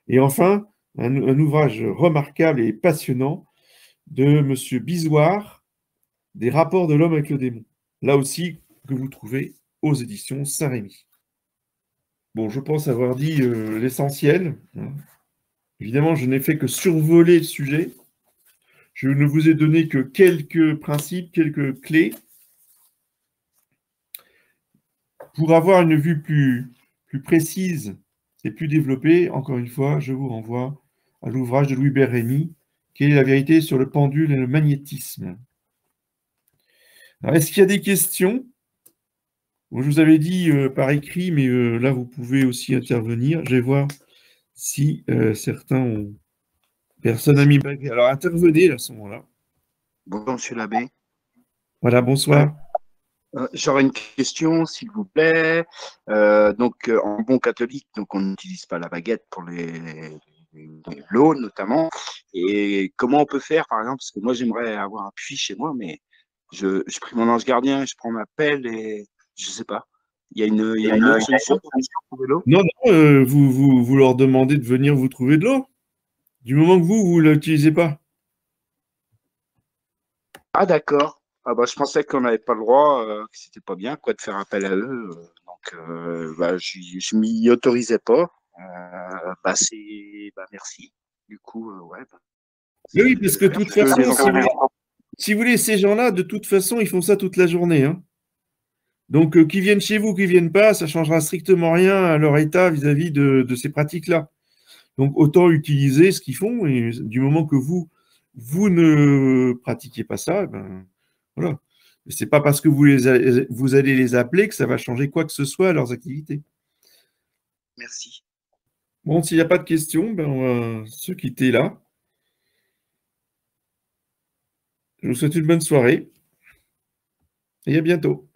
Et enfin, un ouvrage remarquable et passionnant de Monsieur Bisoire, Des rapports de l'homme avec le démon. Là aussi, que vous trouvez aux éditions Saint-Rémy. Bon, je pense avoir dit l'essentiel. Évidemment, je n'ai fait que survoler le sujet. Je ne vous ai donné que quelques principes, quelques clés. Pour avoir une vue plus précise et plus développée, encore une fois, je vous renvoie à l'ouvrage de Louis-Hubert Rémy, Quelle est la vérité sur le pendule et le magnétisme. Alors, est-ce qu'il y a des questions? Bon, je vous avais dit par écrit, mais là, vous pouvez aussi intervenir. Je vais voir si certains ont... Personne n'a mis baguette. Alors, intervenez à ce moment-là. Bonjour, monsieur l'abbé. Voilà, bonsoir. J'aurais une question, s'il vous plaît. En bon catholique, donc on n'utilise pas la baguette pour l'eau notamment. Et comment on peut faire, par exemple, parce que moi j'aimerais avoir un puits chez moi, mais je prie mon ange gardien, je prends ma pelle et je sais pas. Il y a une autre solution pour trouver l'eau? Non, non, vous leur demandez de venir vous trouver de l'eau. Du moment que vous ne l'utilisez pas. Ah d'accord. Ah bah, je pensais qu'on n'avait pas le droit, que c'était pas bien quoi, de faire appel à eux. Je m'y autorisais pas. Merci. Du coup, Oui, parce que de toute façon, si vous voulez, ces gens-là, de toute façon, ils font ça toute la journée. Hein. Donc, qu'ils viennent chez vous, qu'ils ne viennent pas, ça ne changera strictement rien à leur état vis-à-vis de ces pratiques-là. Donc, autant utiliser ce qu'ils font, et du moment que vous ne pratiquez pas ça, ben, voilà. Ce n'est pas parce que vous allez les appeler que ça va changer quoi que ce soit à leurs activités. merci. Bon, s'il n'y a pas de questions, ben, on va se quitter là. Je vous souhaite une bonne soirée et à bientôt.